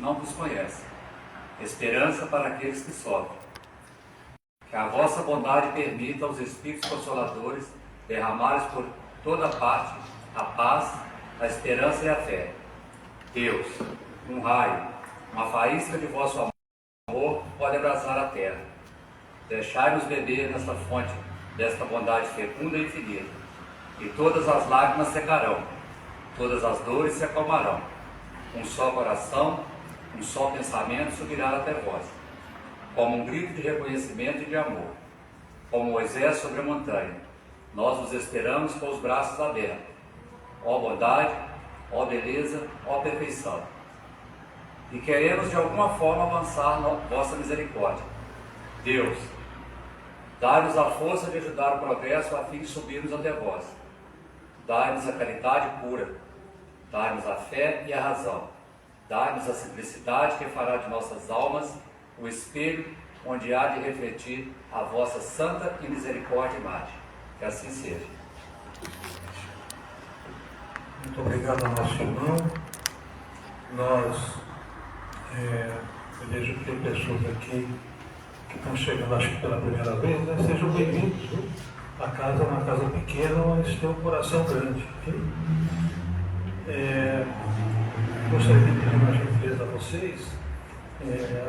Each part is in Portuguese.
não vos conhecem, esperança para aqueles que sofrem. Que a vossa bondade permita aos Espíritos Consoladores derramares por toda parte a paz, a esperança e a fé. Deus, um raio, uma faísca de vosso amor pode abraçar a terra. Deixai-nos beber nesta fonte, desta bondade fecunda e infinita, e todas as lágrimas secarão, todas as dores se acalmarão. Um só coração, um só pensamento subirá até vós, como um grito de reconhecimento e de amor. Como Moisés sobre a montanha, nós vos esperamos com os braços abertos. Ó bondade, ó beleza, ó perfeição. E queremos de alguma forma avançar na vossa misericórdia. Deus, dai-nos a força de ajudar o progresso a fim de subirmos até vós. Dai-nos a caridade pura, dai-nos a fé e a razão. Dai-nos a simplicidade que fará de nossas almas o espelho onde há de refletir a vossa santa e misericórdia imagem. Que assim seja. Muito obrigado ao nosso irmão. Eu vejo que tem pessoas aqui que estão chegando, acho que pela primeira vez, né? Sejam bem-vindos. A casa é uma casa pequena, mas tem um coração grande. Okay? Gostaria de pedir uma gentileza a vocês,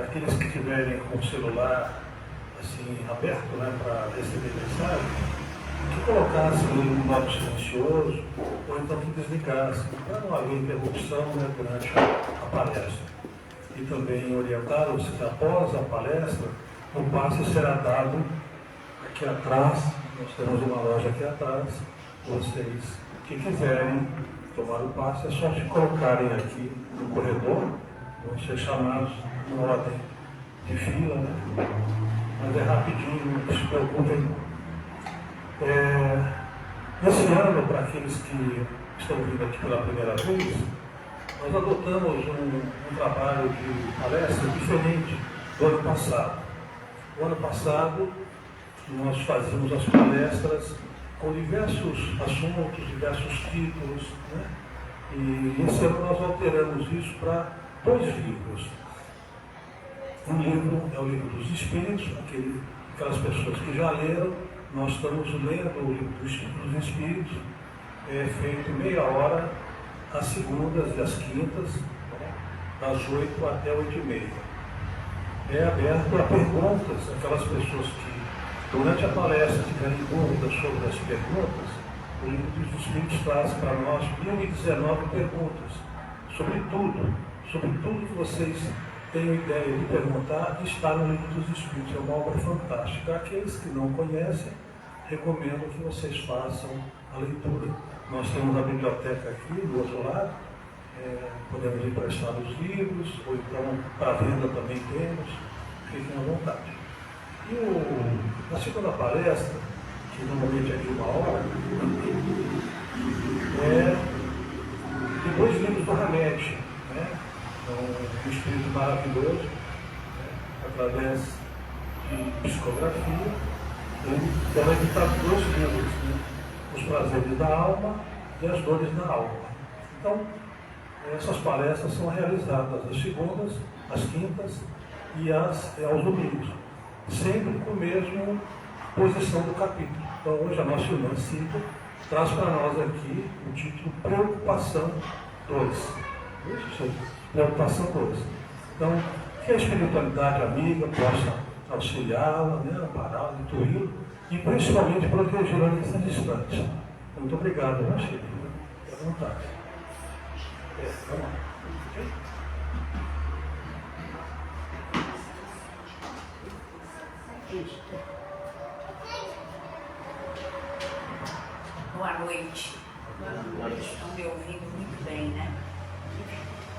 aqueles que tiverem com o celular assim, aberto, né, para receber mensagem, que colocassem no modo silencioso, ou então que desligassem, para não haver interrupção, né, durante a palestra. E também orientaram-se que após a palestra, o passe será dado aqui atrás. Nós temos uma loja aqui atrás. Vocês que quiserem tomar o passe, é só se colocarem aqui no corredor, vão ser chamados em ordem de fila, né? Mas é rapidinho, não se preocupem. Esse ano, para aqueles que estão vindo aqui pela primeira vez, nós adotamos um trabalho de palestra diferente do ano passado. O ano passado, nós fazíamos as palestras com diversos assuntos, diversos títulos, né? E esse ano nós alteramos isso para 2 livros. Um livro é o Livro dos Espíritos, aquelas pessoas que já leram. Nós estamos lendo o Livro dos Espíritos, feito meia hora, às segundas e às quintas, das 8 até 8h30. É aberto a perguntas, aquelas pessoas que durante a palestra tiverem dúvidas sobre as perguntas. O Livro dos Espíritos traz para nós 1019 perguntas, sobre tudo que vocês tenham ideia de perguntar, está no Livro dos Espíritos. É uma obra fantástica. Aqueles que não conhecem, recomendo que vocês façam a leitura. Nós temos a biblioteca aqui do outro lado, podemos emprestar os livros, ou então para venda também temos, fiquem à vontade. E a segunda palestra, que normalmente é de 1 hora, é de 2 livros do Hamed, né? Um espírito maravilhoso, né? Através de psicografia, ele vai editar 2 livros, né? Os prazeres da alma e as dores da alma. Então, essas palestras são realizadas às segundas, às quintas e aos domingos, sempre com a mesma posição do capítulo. Então, hoje a nossa irmã Cida traz para nós aqui o título Preocupação 2. Isso, Preocupação 2. Então, que a espiritualidade amiga possa auxiliá-la, né, ampará-la, intuí-la e principalmente protegê-la nesse instante. Muito obrigado, minha filha. Fique à vontade. Vamos lá. Okay? Isso. Boa noite. Estão me ouvindo muito bem, né?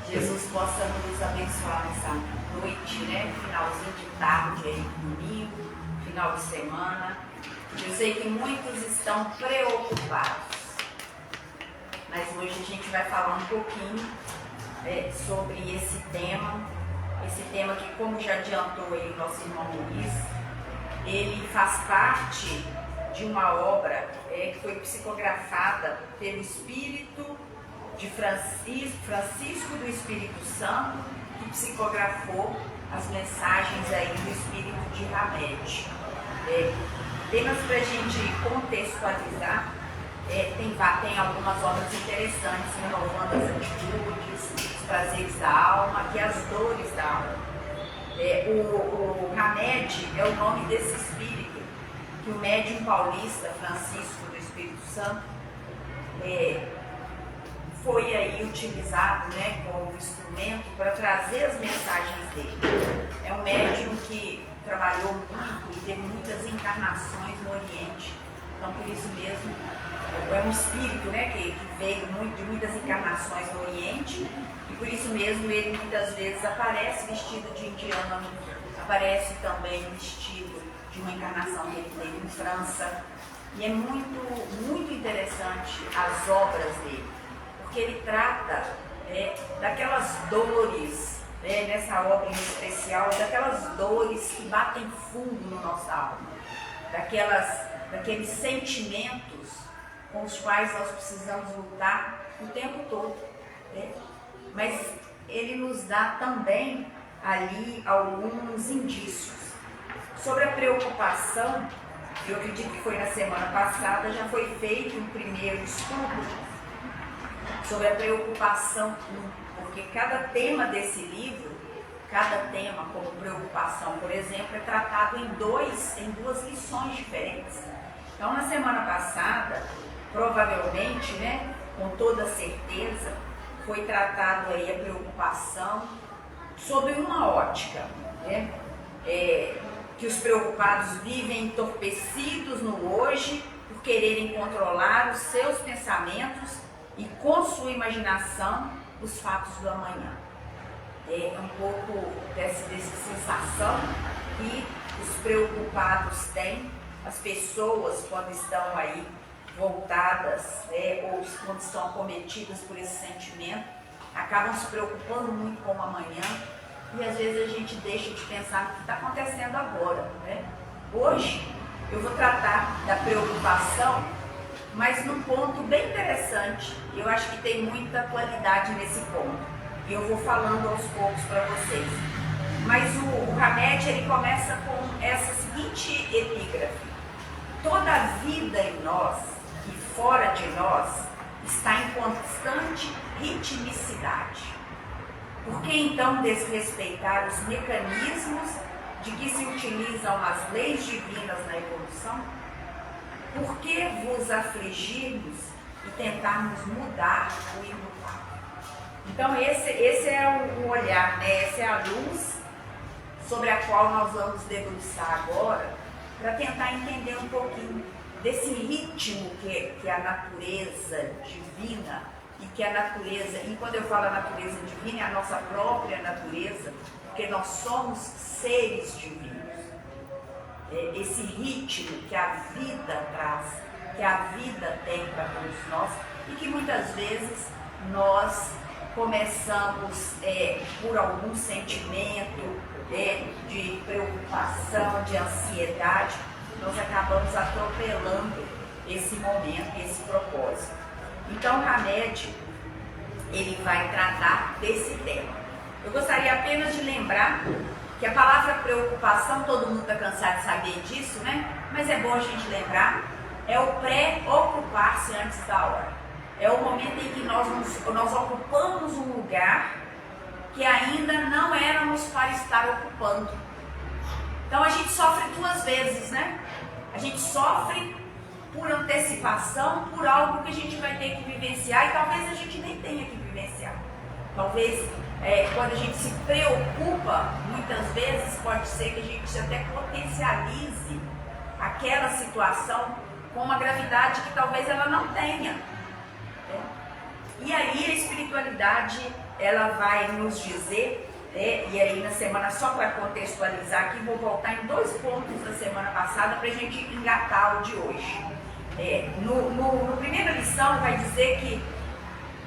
Jesus possa nos abençoar nessa noite, né? Finalzinho de tarde aí, domingo, final de semana. Eu sei que muitos estão preocupados, mas hoje a gente vai falar um pouquinho sobre esse tema que, como já adiantou aí o nosso irmão Luiz, ele faz parte de uma obra que foi psicografada pelo Espírito de Francisco do Espírito Santo que psicografou as mensagens aí do espírito de Hamed. Apenas para a gente contextualizar, tem algumas obras interessantes, renovando as atitudes, os prazeres da alma e as dores da alma. O Hamed é o nome desse espírito que o médium paulista Francisco do Espírito Santo foi aí utilizado, né, como instrumento para trazer as mensagens dele. É um médium que trabalhou muito e teve muitas encarnações no Oriente, então por isso mesmo é um espírito, né, que veio de muitas encarnações no Oriente, e por isso mesmo ele muitas vezes aparece vestido de indiano, aparece também vestido de uma encarnação que ele teve em França, e é muito interessante as obras dele, porque ele trata daquelas dores, nessa obra em especial, daquelas dores que batem fundo no nossa alma, daqueles sentimentos com os quais nós precisamos lutar o tempo todo. Mas ele nos dá também ali alguns indícios. Sobre a preocupação, eu acredito que foi na semana passada, já foi feito um primeiro estudo sobre a preocupação, porque cada tema desse livro, cada tema como preocupação, por exemplo, é tratado em duas lições diferentes. Então, na semana passada, provavelmente, né, com toda certeza, foi tratado aí a preocupação sob uma ótica, né, que os preocupados vivem entorpecidos no hoje por quererem controlar os seus pensamentos e com sua imaginação os fatos do amanhã. É um pouco dessa sensação que os preocupados têm, as pessoas quando estão aí voltadas, ou quando estão acometidas por esse sentimento, acabam se preocupando muito com o amanhã e às vezes a gente deixa de pensar no que está acontecendo agora, né? Hoje eu vou tratar da preocupação, mas num ponto bem interessante. Eu acho que tem muita qualidade nesse ponto e eu vou falando aos poucos para vocês. Mas o Hamed, ele começa com essa seguinte epígrafe: toda a vida em nós e fora de nós está em constante ritmicidade. Por que então desrespeitar os mecanismos de que se utilizam as leis divinas na evolução? Por que vos afligirmos e tentarmos mudar o imutável? Então esse é o olhar, né? Essa é a luz sobre a qual nós vamos debruçar agora, para tentar entender um pouquinho desse ritmo que a natureza divina, e que a natureza, e quando eu falo a natureza divina, é a nossa própria natureza, porque nós somos seres divinos. Esse ritmo que a vida traz, que a vida tem para todos nós, e que muitas vezes nós começamos por algum sentimento de preocupação, de ansiedade, nós acabamos atropelando esse momento, esse propósito. Então, o Hamed, ele vai tratar desse tema. Eu gostaria apenas de lembrar que a palavra preocupação, todo mundo está cansado de saber disso, né? Mas é bom a gente lembrar, é o pré-ocupar-se antes da hora. É o momento em que nós ocupamos um lugar que ainda não éramos para estar ocupando. Então a gente sofre duas vezes, né? A gente sofre por antecipação, por algo que a gente vai ter que vivenciar e talvez a gente nem tenha que vivenciar. Talvez quando a gente se preocupa, muitas vezes pode ser que a gente até potencialize aquela situação com uma gravidade que talvez ela não tenha. E aí a espiritualidade, ela vai nos dizer, e aí na semana, só para contextualizar aqui, vou voltar em 2 pontos da semana passada para a gente engatar o de hoje. No primeira lição vai dizer que,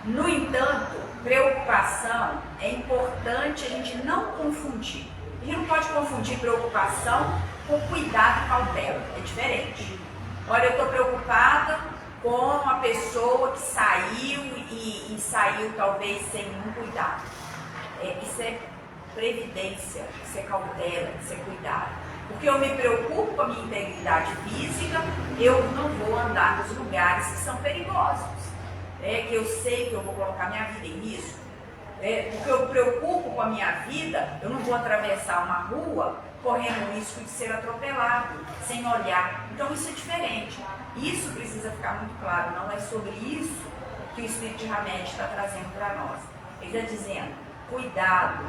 no entanto, preocupação é importante a gente não confundir. A gente não pode confundir preocupação com cuidado e cautela, é diferente. Olha, eu estou preocupada com a pessoa que saiu e saiu talvez sem nenhum cuidado. Isso é previdência, isso é cautela, isso é cuidado. Porque eu me preocupo com a minha integridade física, eu não vou andar nos lugares que são perigosos. Que eu sei que eu vou colocar minha vida em risco. Porque eu me preocupo com a minha vida, eu não vou atravessar uma rua correndo o risco de ser atropelado, sem olhar. Então isso é diferente. Isso precisa ficar muito claro, não é sobre isso que o Espírito de Hamed está trazendo para nós. Ele está dizendo, cuidado,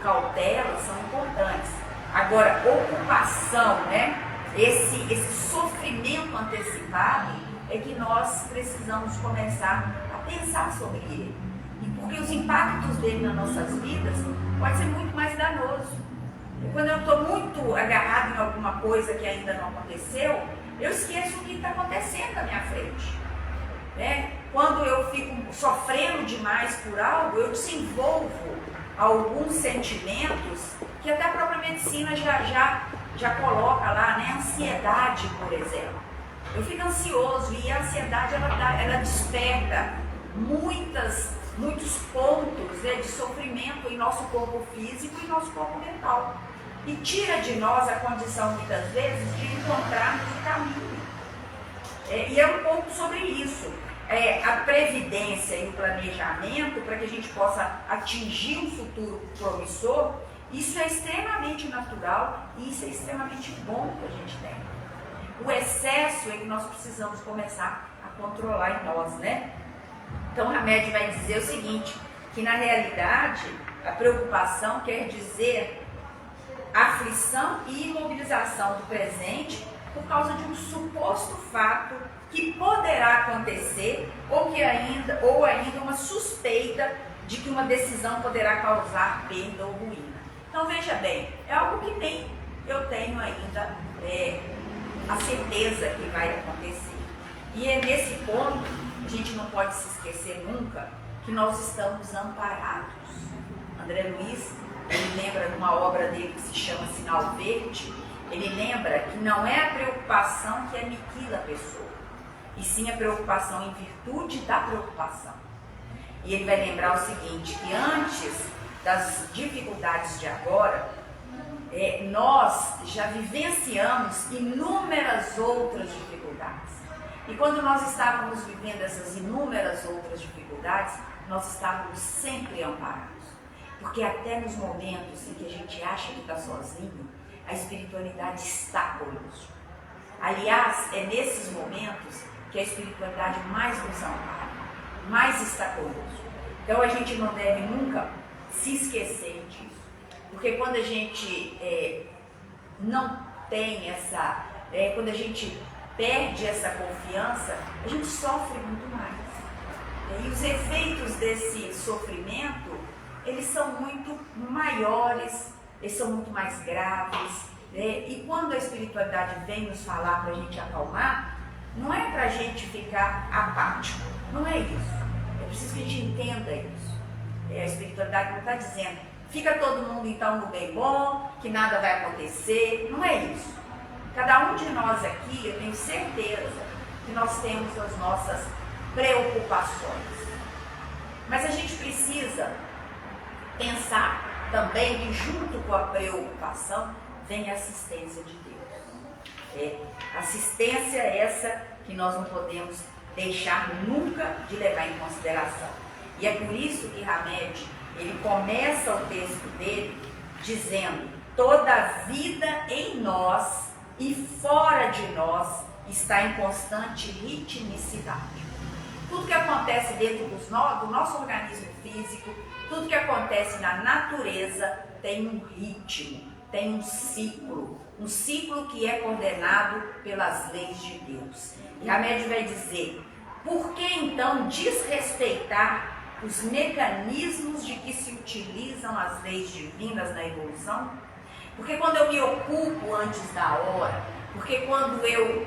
cautela são importantes. Agora, ocupação, né? Esse sofrimento antecipado é que nós precisamos começar a pensar sobre ele. E porque os impactos dele nas nossas vidas pode ser muito mais danoso. Quando eu estou muito agarrado em alguma coisa que ainda não aconteceu, eu esqueço o que está acontecendo à minha frente. Quando eu fico sofrendo demais por algo, eu desenvolvo alguns sentimentos que até a própria medicina já coloca lá, né? Ansiedade, por exemplo. Eu fico ansioso e a ansiedade ela desperta muitos pontos, né, de sofrimento em nosso corpo físico e nosso corpo mental. E tira de nós a condição, muitas vezes, de encontrarmos o caminho. E é um pouco sobre isso. A previdência e o planejamento para que a gente possa atingir um futuro promissor, isso é extremamente natural e isso é extremamente bom que a gente tem. O excesso é que nós precisamos começar a controlar em nós, né? Então, Hamed vai dizer o seguinte, que na realidade a preocupação quer dizer aflição e imobilização do presente por causa de um suposto fato que poderá acontecer ou ainda uma suspeita de que uma decisão poderá causar perda ou ruína. Então veja bem, é algo que nem eu tenho ainda a certeza que vai acontecer. E é nesse ponto, a gente não pode se esquecer nunca que nós estamos amparados. André Luiz, ele lembra de uma obra dele que se chama Sinal Verde, ele lembra que não é a preocupação que aniquila a pessoa, e sim a preocupação em virtude da preocupação. E ele vai lembrar o seguinte, que antes das dificuldades de agora, nós já vivenciamos inúmeras outras dificuldades. E quando nós estávamos vivendo essas inúmeras outras dificuldades, nós estávamos sempre amparados. Porque até nos momentos em que a gente acha que está sozinho, a espiritualidade está conosco. Aliás, é nesses momentos que a espiritualidade mais nos ampara, mais está conosco. Então a gente não deve nunca se esquecer disso. Porque quando a gente não tem quando a gente perde essa confiança, a gente sofre muito mais. E os efeitos desse sofrimento, eles são muito maiores, eles são muito mais graves. E quando a espiritualidade vem nos falar para a gente acalmar, não é para a gente ficar apático, não é isso. É preciso que a gente entenda isso. A espiritualidade não está dizendo, fica todo mundo então no bem bom, que nada vai acontecer, não é isso. Cada um de nós aqui, eu tenho certeza que nós temos as nossas preocupações. Mas a gente precisa pensar também que junto com a preocupação vem a assistência de Deus. Assistência essa que nós não podemos deixar nunca de levar em consideração. E é por isso que Hamed, ele começa o texto dele dizendo, toda a vida em nós e fora de nós está em constante ritmicidade. Tudo que acontece dentro do nosso organismo físico, tudo que acontece na natureza tem um ritmo, tem um ciclo que é coordenado pelas leis de Deus. E Hamed vai dizer, por que então desrespeitar os mecanismos de que se utilizam as leis divinas na evolução? Porque quando eu me ocupo antes da hora, porque quando eu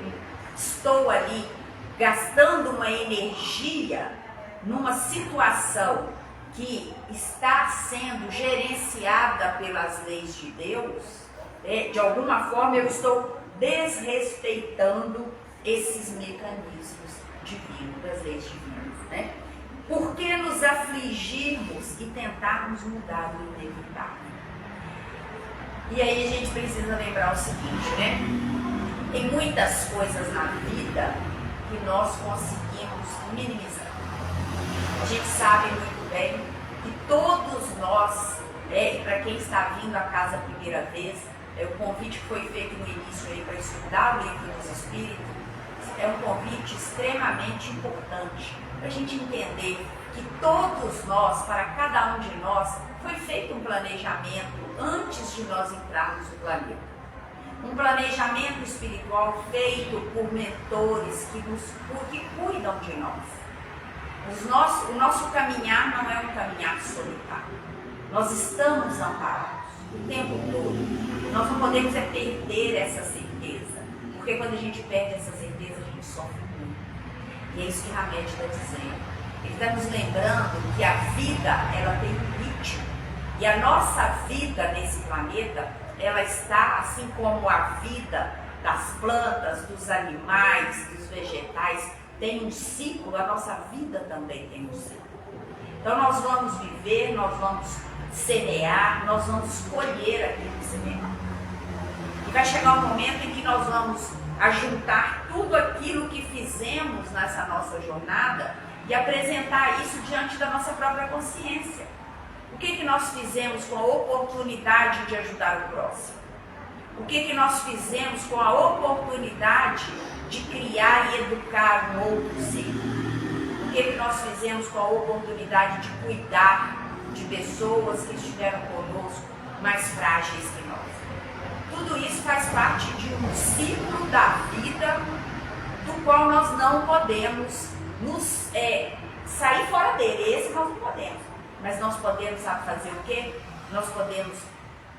estou ali gastando uma energia numa situação que está sendo gerenciada pelas leis de Deus, de alguma forma eu estou desrespeitando esses mecanismos divinos, das leis divinas, né? Por que nos afligirmos e tentarmos mudar o inevitável? E aí a gente precisa lembrar o seguinte, né? Tem muitas coisas na vida que nós conseguimos minimizar. A gente sabe muito bem que todos nós, para quem está vindo à casa a primeira vez, o convite que foi feito no início aí para estudar o livro dos Espíritos, é um convite extremamente importante para a gente entender que todos nós, para cada um de nós, foi feito um planejamento antes de nós entrarmos no planeta. Um planejamento espiritual feito por mentores que cuidam de nós. O nosso caminhar não é um caminhar solitário. Nós estamos amparados o tempo todo. Nós não podemos perder essa certeza, porque quando a gente perde essa certeza, a gente sofre muito. E é isso que Hamed está dizendo. Ele está nos lembrando que a vida, ela tem um ritmo. E a nossa vida nesse planeta, ela está, assim como a vida das plantas, dos animais, dos vegetais, tem um ciclo, a nossa vida também tem um ciclo. Então nós vamos viver, nós vamos semear, nós vamos colher aquilo que semear. E vai chegar um momento em que nós vamos ajuntar tudo aquilo que fizemos nessa nossa jornada e apresentar isso diante da nossa própria consciência. O que nós fizemos com a oportunidade de ajudar o próximo? O que nós fizemos com a oportunidade de criar e educar um outro ser? O que nós fizemos com a oportunidade de cuidar de pessoas que estiveram conosco mais frágeis que nós? Tudo isso faz parte de um ciclo da vida do qual nós não podemos sair fora dele. Esse nós não podemos. Mas nós podemos fazer o quê? Nós podemos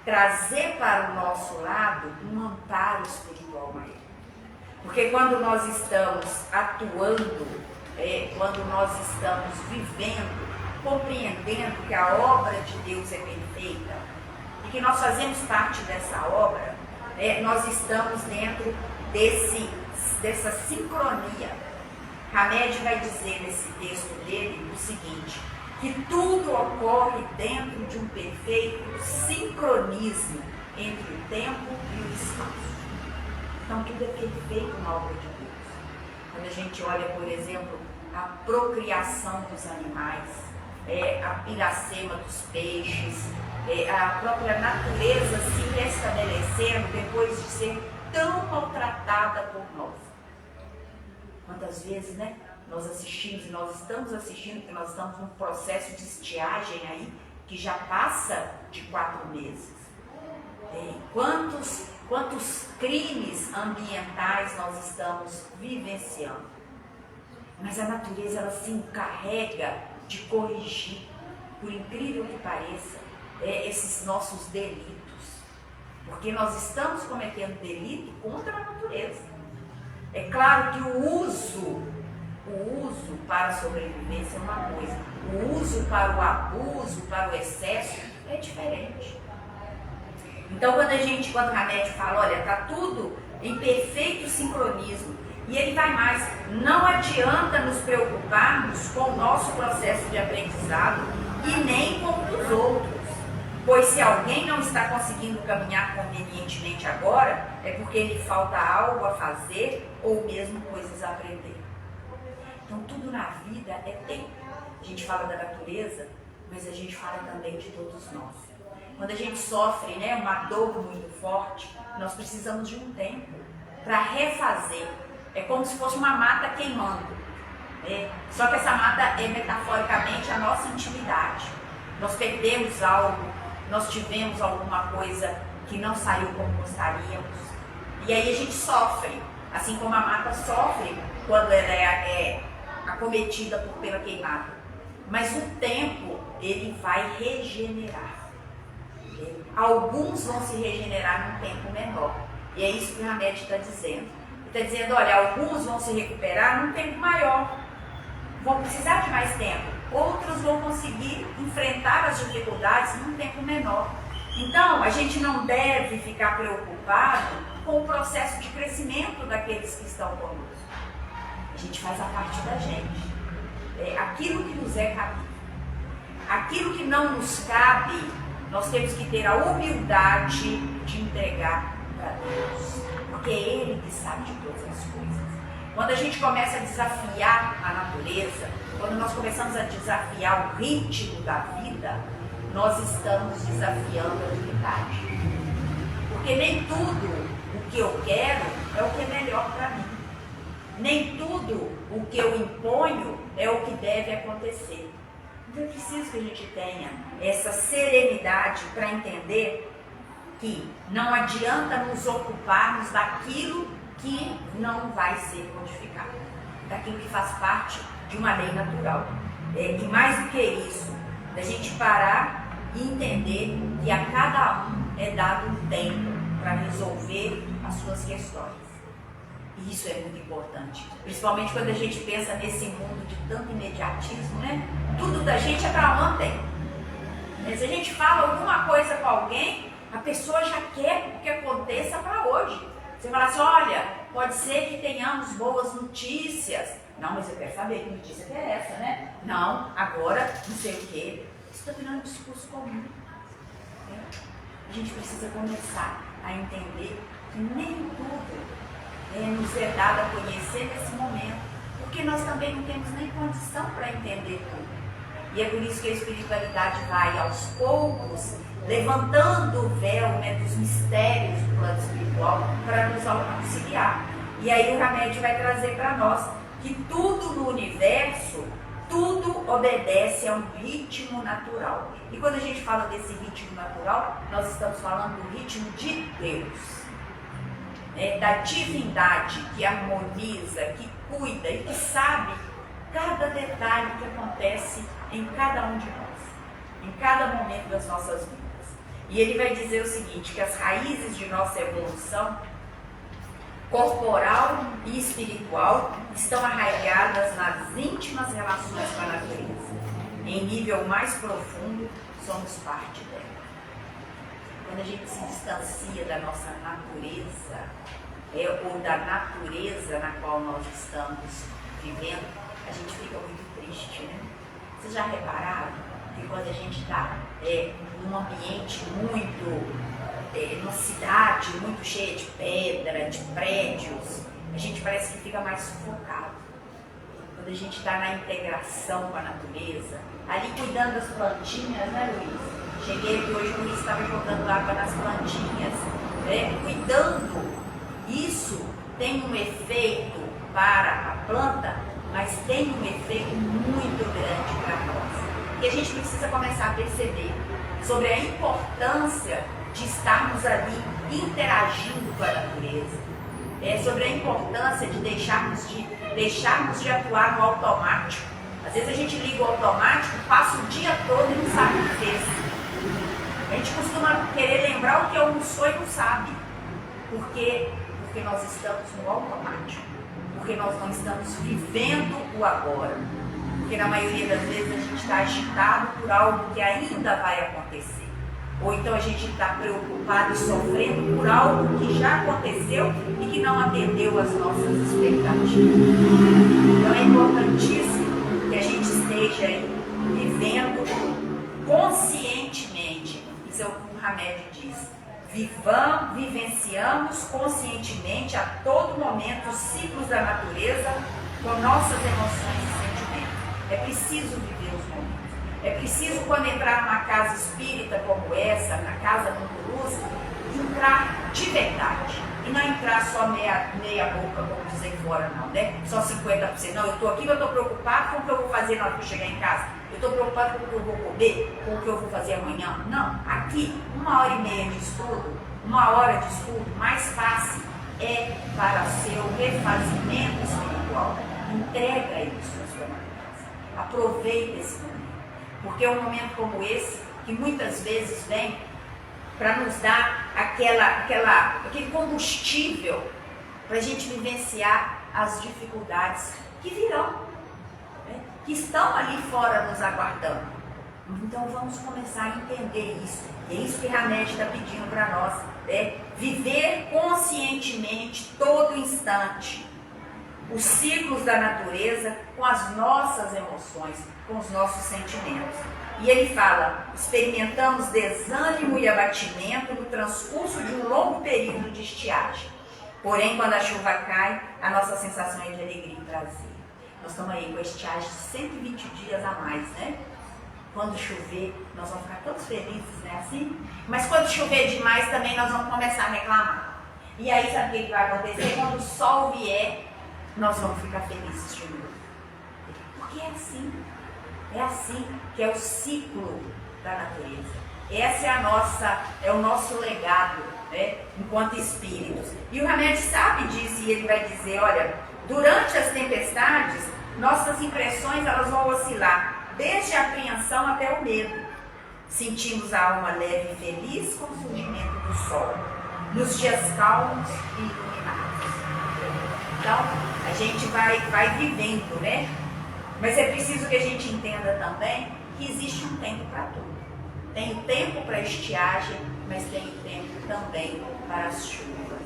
trazer para o nosso lado um amparo espiritual maior. Porque quando nós estamos atuando, quando nós estamos vivendo, compreendendo que a obra de Deus é perfeita e que nós fazemos parte dessa obra, nós estamos dentro dessa sincronia. Hamed vai dizer nesse texto dele o seguinte: que tudo ocorre dentro de um perfeito sincronismo entre o tempo e o espaço. Então tudo é perfeito na obra de Deus. Quando a gente olha, por exemplo, a procriação dos animais, a piracema dos peixes, a própria natureza se restabelecendo depois de ser tão maltratada por nós. Quantas vezes, né? Nós assistimos e nós estamos assistindo, que nós estamos num processo de estiagem aí, que já passa de 4 meses. Quantos crimes ambientais nós estamos vivenciando. Mas a natureza, ela se encarrega de corrigir, por incrível que pareça, esses nossos delitos. Porque nós estamos cometendo delito contra a natureza. É claro que o uso para a sobrevivência é uma coisa, o uso para o abuso, para o excesso, é diferente. Então quando o Hamed fala, olha, está tudo em perfeito sincronismo, e ele vai mais, não adianta nos preocuparmos com o nosso processo de aprendizado e nem com o dos outros, pois se alguém não está conseguindo caminhar convenientemente agora, é porque lhe falta algo a fazer ou mesmo coisas a aprender. Então tudo na vida é tempo. A gente fala da natureza, mas a gente fala também de todos nós. Quando a gente sofre, uma dor muito forte, nós precisamos de um tempo para refazer. É como se fosse uma mata queimando. Só que essa mata é metaforicamente a nossa intimidade. Nós perdemos algo, nós tivemos alguma coisa que não saiu como gostaríamos. E aí a gente sofre, assim como a mata sofre quando ela é acometida pela queimada. Mas o tempo, ele vai regenerar. Alguns vão se regenerar num tempo menor. E é isso que o Hamed está dizendo. Ele está dizendo, olha, alguns vão se recuperar num tempo maior. Vão precisar de mais tempo. Outros vão conseguir enfrentar as dificuldades num tempo menor. Então, a gente não deve ficar preocupado com o processo de crescimento daqueles que estão conosco. A gente faz a parte da gente. Aquilo que nos é cabível. Aquilo que não nos cabe, nós temos que ter a humildade de entregar para Deus, porque é Ele que sabe de todas as coisas. Quando a gente começa a desafiar a natureza, quando nós começamos a desafiar o ritmo da vida, nós estamos desafiando a divindade. Porque nem tudo o que eu quero é o que é melhor para mim. Nem tudo o que eu imponho é o que deve acontecer. Então é preciso que a gente tenha essa serenidade para entender que não adianta nos ocuparmos daquilo que não vai ser modificado, daquilo que faz parte de uma lei natural. E mais do que isso, da gente parar e entender que a cada um é dado um tempo para resolver as suas questões. E isso é muito importante, principalmente quando a gente pensa nesse mundo de tanto imediatismo, né? Tudo da gente é para ontem. Se a gente fala alguma coisa com alguém, a pessoa já quer que aconteça para hoje. Você fala assim, olha, pode ser que tenhamos boas notícias. Não, mas eu quero saber que notícia que é essa, né? Não, agora não sei o quê. Isso está virando um discurso comum. A gente precisa começar a entender que nem tudo nos é dado a conhecer nesse momento, porque nós também não temos nem condição para entender tudo. E é por isso que a espiritualidade vai aos poucos levantando o véu, né, dos mistérios do plano espiritual para nos auxiliar. E aí o Hamed vai trazer para nós que tudo no universo, tudo obedece a um ritmo natural. E quando a gente fala desse ritmo natural, nós estamos falando do ritmo de Deus. Da divindade que harmoniza, que cuida e que sabe cada detalhe que acontece em cada um de nós, em cada momento das nossas vidas. E ele vai dizer o seguinte, que as raízes de nossa evolução corporal e espiritual estão arraigadas nas íntimas relações com a natureza. Em nível mais profundo, somos parte dela. Quando a gente se distancia da nossa natureza, ou da natureza na qual nós estamos vivendo, a gente fica muito triste, né? Vocês já repararam que quando a gente está num ambiente numa cidade muito cheia de pedra, de prédios, a gente parece que fica mais sufocado. Quando a gente está na integração com a natureza, ali cuidando das plantinhas, né, Luiz? Cheguei aqui hoje, o Luiz estava jogando água nas plantinhas, cuidando. Isso tem um efeito para a planta, mas tem um efeito muito grande para nós. E a gente precisa começar a perceber sobre a importância de estarmos ali interagindo com a natureza, sobre a importância de deixarmos de atuar no automático. Às vezes a gente liga o automático, passa o dia todo e não sabe o que fez. A gente costuma querer lembrar o que almoçou e não sabe. Por quê? Porque nós estamos no automático. Porque nós não estamos vivendo o agora. Porque na maioria das vezes a gente está agitado por algo que ainda vai acontecer. Ou então a gente está preocupado e sofrendo por algo que já aconteceu e que não atendeu às nossas expectativas. Então é importantíssimo que a gente esteja aí vivendo conscientemente. Isso é o que o Hamed diz. Vivenciamos conscientemente a todo momento os ciclos da natureza com nossas emoções e sentimentos. É preciso viver os momentos. É preciso, quando entrar numa casa espírita como essa, na casa Mundurus, entrar de verdade. E não entrar só meia boca, como dizer fora, não, né? Só 50%. Não, eu estou aqui, eu estou preocupado com o que eu vou fazer na hora que eu chegar em casa. Eu estou preocupado com o que eu vou comer, com o que eu vou fazer amanhã. Não, aqui, 1h30 de estudo, 1 hora de estudo, mais fácil é para seu refazimento espiritual. Entrega isso na sua casa. Aproveita esse momento. Porque é um momento como esse, que muitas vezes vem para nos dar aquele combustível para a gente vivenciar as dificuldades que virão, né? Que estão ali fora nos aguardando. Então vamos começar a entender isso. E é isso que Hamed está pedindo para nós, né? Viver conscientemente todo instante os ciclos da natureza com as nossas emoções, com os nossos sentimentos. E ele fala: experimentamos desânimo e abatimento no transcurso de um longo período de estiagem. Porém, quando a chuva cai, a nossa sensação é de alegria e prazer. Nós estamos aí com a estiagem de 120 dias a mais, né? Quando chover, nós vamos ficar todos felizes, né? Assim? Mas quando chover demais também nós vamos começar a reclamar. E aí sabe o que vai acontecer? Quando o sol vier, nós vamos ficar felizes de novo. Porque é assim que é o ciclo da natureza. Essa é o nosso legado, né? Enquanto espíritos. E o Hamed sabe disso e ele vai dizer, olha, durante as tempestades, nossas impressões elas vão oscilar desde a apreensão até o medo. Sentimos a alma leve e feliz com o surgimento do sol, nos dias calmos e iluminados. Então, a gente vai vivendo, né? Mas é preciso que a gente entenda também que existe um tempo para tudo. Tem o tempo para a estiagem, mas tem o tempo também para as chuvas.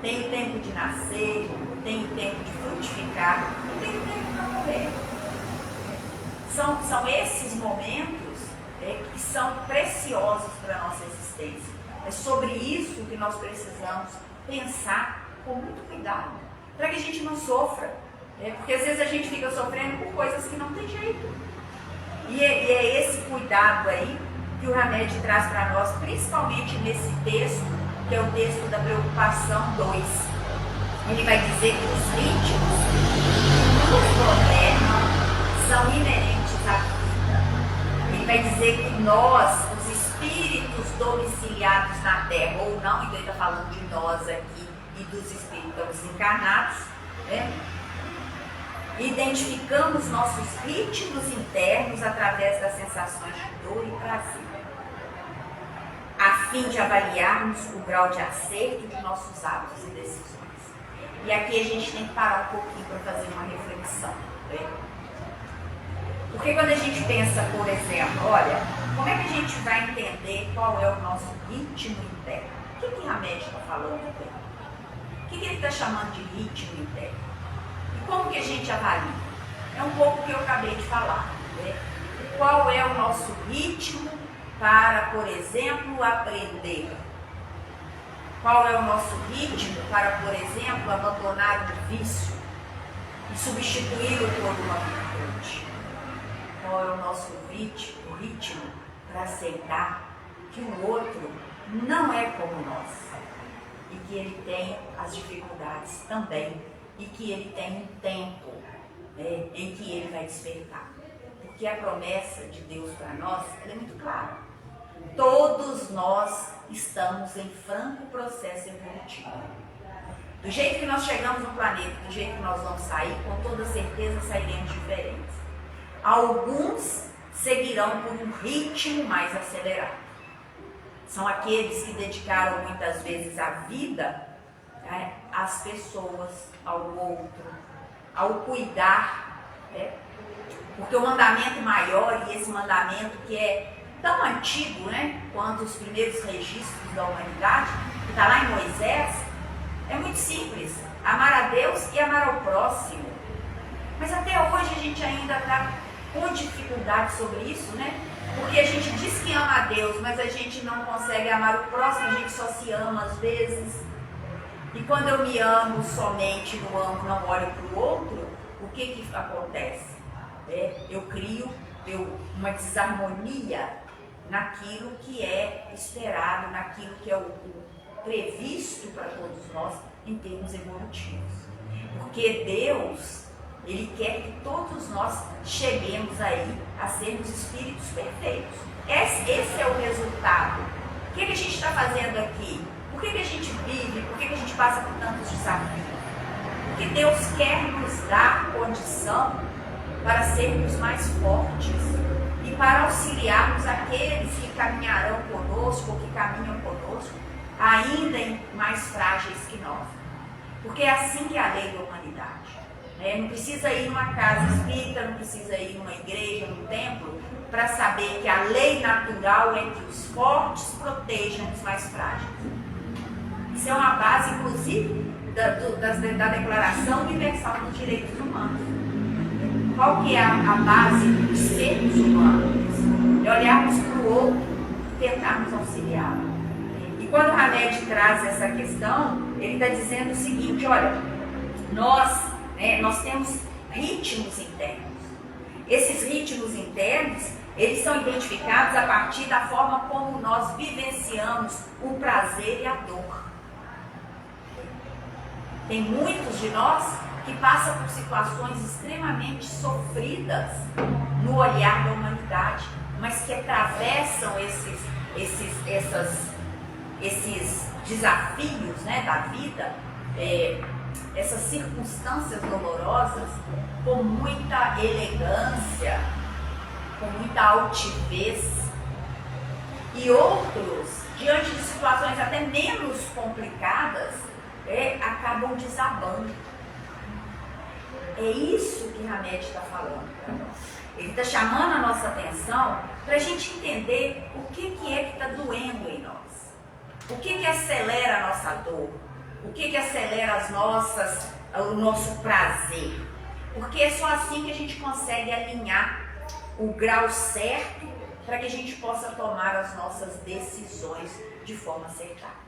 Tem o tempo de nascer, tem o tempo de frutificar, e tem o tempo para morrer. São esses momentos que são preciosos para a nossa existência. É sobre isso que nós precisamos pensar com muito cuidado, para que a gente não sofra. Porque às vezes a gente fica sofrendo por coisas que não tem jeito. E é esse cuidado aí que o Hamed traz para nós, principalmente nesse texto, que é o texto da preocupação 2. Ele vai dizer que os ritmos nos governam são inerentes à vida. Ele vai dizer que nós, os espíritos domiciliados na Terra, ou não, então ele está falando de nós aqui e dos espíritos encarnados, né? Identificamos nossos ritmos internos através das sensações de dor e prazer, a fim de avaliarmos o grau de acerto de nossos atos e decisões. E aqui a gente tem que parar um pouquinho para fazer uma reflexão, né? Porque quando a gente pensa, por exemplo, olha, como é que a gente vai entender qual é o nosso ritmo interno? O que Hamed está falando interno? O que ele está chamando de ritmo interno? E como que a gente avalia? É um pouco o que eu acabei de falar, né? Qual é o nosso ritmo para, por exemplo, aprender? Qual é o nosso ritmo para, por exemplo, abandonar o vício e substituí-lo por uma virtude? Qual é o nosso ritmo para aceitar que o outro não é como nós e que ele tem as dificuldades também e que ele tem um tempo em que ele vai despertar? Porque a promessa de Deus para nós é muito clara. Todos nós estamos em franco processo evolutivo. Do jeito que nós chegamos no planeta, do jeito que nós vamos sair, com toda certeza sairemos diferentes. Alguns seguirão por um ritmo mais acelerado. São aqueles que dedicaram muitas vezes a vida, né, às pessoas, ao outro, ao cuidar, né? Porque o mandamento maior, e esse mandamento que é tão antigo, né, quanto os primeiros registros da humanidade, que está lá em Moisés, é muito simples: amar a Deus e amar ao próximo. Mas até hoje a gente ainda está com dificuldade sobre isso, né? Porque a gente diz que ama a Deus, mas a gente não consegue amar o próximo, a gente só se ama às vezes. E quando eu me amo somente no amo, não olho para o outro, o que acontece? Eu crio uma desarmonia naquilo que é esperado, naquilo que é o previsto para todos nós em termos evolutivos. Porque Deus, Ele quer que todos nós cheguemos aí a sermos espíritos perfeitos. Esse é o resultado. O que a gente está fazendo aqui? Por que a gente vive? Por que a gente passa por tantos desafios? Porque Deus quer nos dar condição para sermos mais fortes e para auxiliarmos aqueles que caminharão conosco ou que caminham conosco, ainda mais frágeis que nós. Porque é assim que é a lei da humanidade. Não precisa ir numa casa espírita, não precisa ir numa igreja, num templo, para saber que a lei natural é que os fortes protejam os mais frágeis. Isso é uma base, inclusive, da Declaração Universal dos Direitos Humanos. Qual que é a base dos seres humanos? é olharmos para o outro e tentarmos auxiliar. E quando o Hamed traz essa questão, ele está dizendo o seguinte, olha, nós temos ritmos internos. Esses ritmos internos, eles são identificados a partir da forma como nós vivenciamos o prazer e a dor. Tem muitos de nós que passam por situações extremamente sofridas no olhar da humanidade, mas que atravessam esses desafios, né, da vida, essas circunstâncias dolorosas, com muita elegância, com muita altivez, e outros, diante de situações até menos complicadas, acabam desabando. É isso que Hamed está falando para nós. Ele está chamando a nossa atenção para a gente entender o que é que está doendo em nós. O que acelera a nossa dor? O que acelera o nosso prazer? Porque é só assim que a gente consegue alinhar o grau certo para que a gente possa tomar as nossas decisões de forma acertada.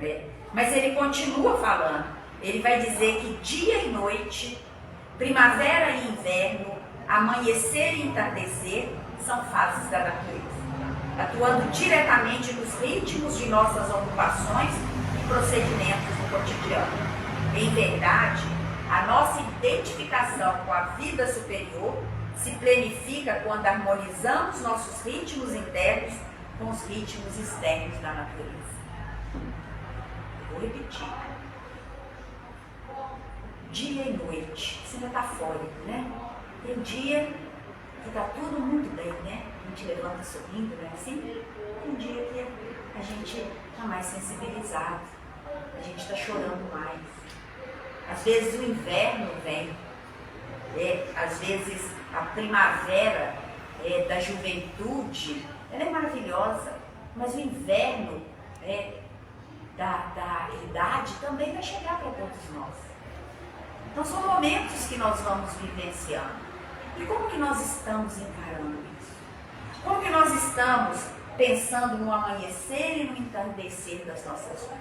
Né? Mas ele continua falando, ele vai dizer que dia e noite, primavera e inverno, amanhecer e entardecer são fases da natureza, atuando diretamente nos ritmos de nossas ocupações e procedimentos no cotidiano. Em verdade, a nossa identificação com a vida superior se planifica quando harmonizamos nossos ritmos internos com os ritmos externos da natureza. Vou repetir. Dia e noite. Você já está fora, né? Tem dia que está tudo muito bem, né? A gente levanta sorrindo, né? Assim. Tem dia que a gente está mais sensibilizado. A gente está chorando mais. Às vezes o inverno vem. Às vezes a primavera da juventude, ela é maravilhosa. Mas o inverno da idade também vai chegar para todos nós. Então são momentos que nós vamos vivenciando. E como que nós estamos encarando isso? Como que nós estamos pensando no amanhecer e no entardecer das nossas vidas?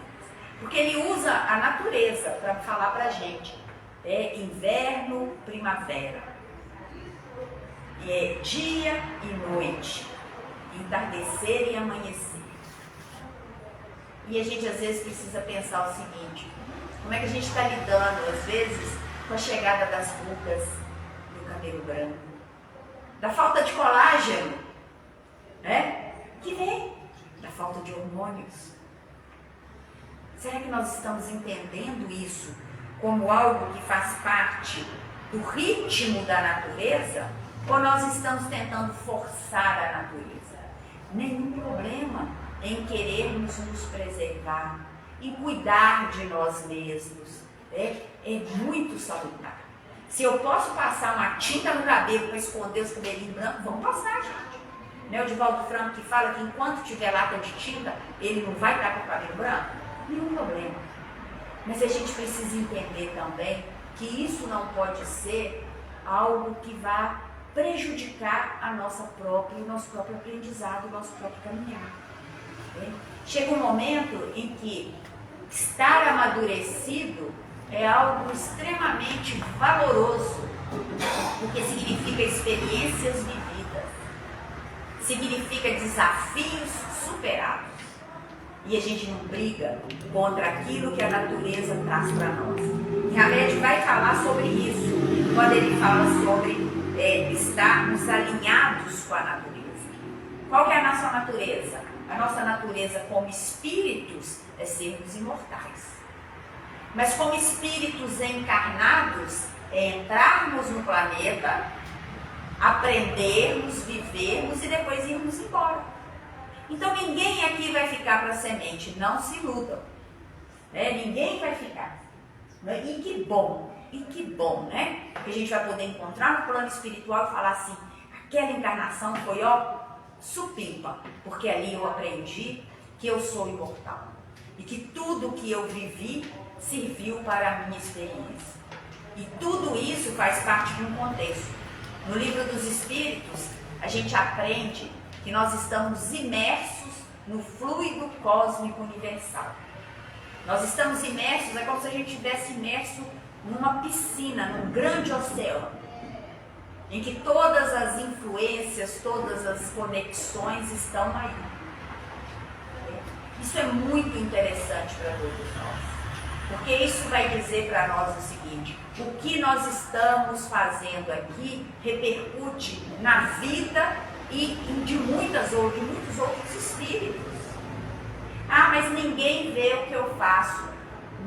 Porque ele usa a natureza para falar para a gente. Inverno, primavera. Dia e noite. Entardecer e amanhecer. E a gente às vezes precisa pensar o seguinte, como é que a gente está lidando às vezes com a chegada das rugas do cabelo branco, da falta de colágeno, né? Que vem da falta de hormônios. Será que nós estamos entendendo isso como algo que faz parte do ritmo da natureza? Ou nós estamos tentando forçar a natureza? Nenhum problema em querermos nos preservar, em cuidar de nós mesmos. É muito salutar. Se eu posso passar uma tinta no cabelo para esconder os cabelinhos brancos, vamos passar, gente. Né? O Divaldo Franco que fala que enquanto tiver lata de tinta, ele não vai estar com o cabelo branco? Nenhum problema. Mas a gente precisa entender também que isso não pode ser algo que vá prejudicar o nosso próprio aprendizado, o nosso próprio caminhar. Chega um momento em que estar amadurecido é algo extremamente valoroso, porque significa experiências vividas, significa desafios superados. E a gente não briga contra aquilo que a natureza traz para nós. E Hamed vai falar sobre isso, quando ele fala sobre estarmos alinhados com a natureza. Qual que é a nossa natureza? A nossa natureza como espíritos é sermos imortais. Mas como espíritos encarnados é entrarmos no planeta, aprendermos, vivermos e depois irmos embora. Então ninguém aqui vai ficar para semente, não se iludam. Ninguém vai ficar. E que bom, né? Que a gente vai poder encontrar no plano espiritual e falar assim, aquela encarnação foi, supimpa, porque ali eu aprendi que eu sou imortal. E que tudo que eu vivi serviu para a minha experiência. E tudo isso faz parte de um contexto. No livro dos Espíritos, a gente aprende que nós estamos imersos no fluido cósmico universal. Nós estamos imersos, é como se a gente estivesse imerso numa piscina, num grande oceano, em que todas as influências, todas as conexões estão aí. Isso é muito interessante para todos nós, porque isso vai dizer para nós o seguinte: o que nós estamos fazendo aqui repercute na vida e de muitos outros espíritos. Ah, mas ninguém vê o que eu faço.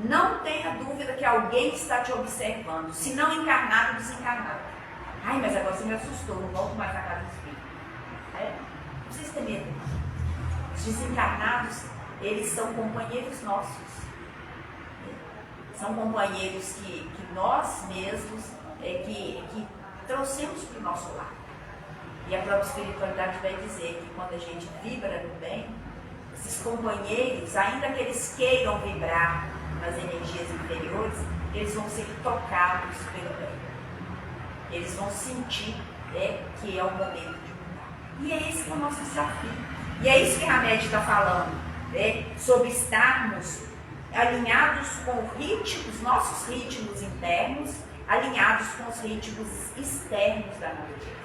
Não tenha dúvida que alguém está te observando, se não encarnado, desencarnado. Ai, mas agora você me assustou, não volto mais na casa do espírito. Não precisa ter medo. Os desencarnados, eles são companheiros nossos. São companheiros que nós mesmos que trouxemos para o nosso lar. E a própria espiritualidade vai dizer que quando a gente vibra no bem, esses companheiros, ainda que eles queiram vibrar nas energias inferiores, eles vão ser tocados pelo bem. Eles vão sentir que é o momento de mudar. E é esse que é o nosso desafio. E é isso que a Hamed está falando, sobre estarmos alinhados com os nossos ritmos internos, alinhados com os ritmos externos da natureza.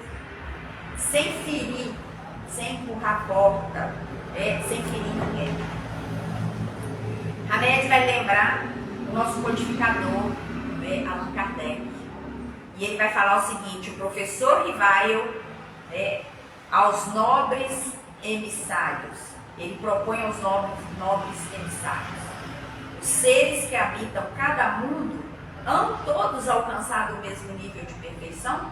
Sem ferir, sem empurrar a porta, sem ferir ninguém. Hamed vai lembrar o nosso codificador, Allan Kardec. E ele vai falar o seguinte: o professor Rivail, aos nobres emissários, ele propõe aos nobres emissários, os seres que habitam cada mundo, hão todos alcançado o mesmo nível de perfeição?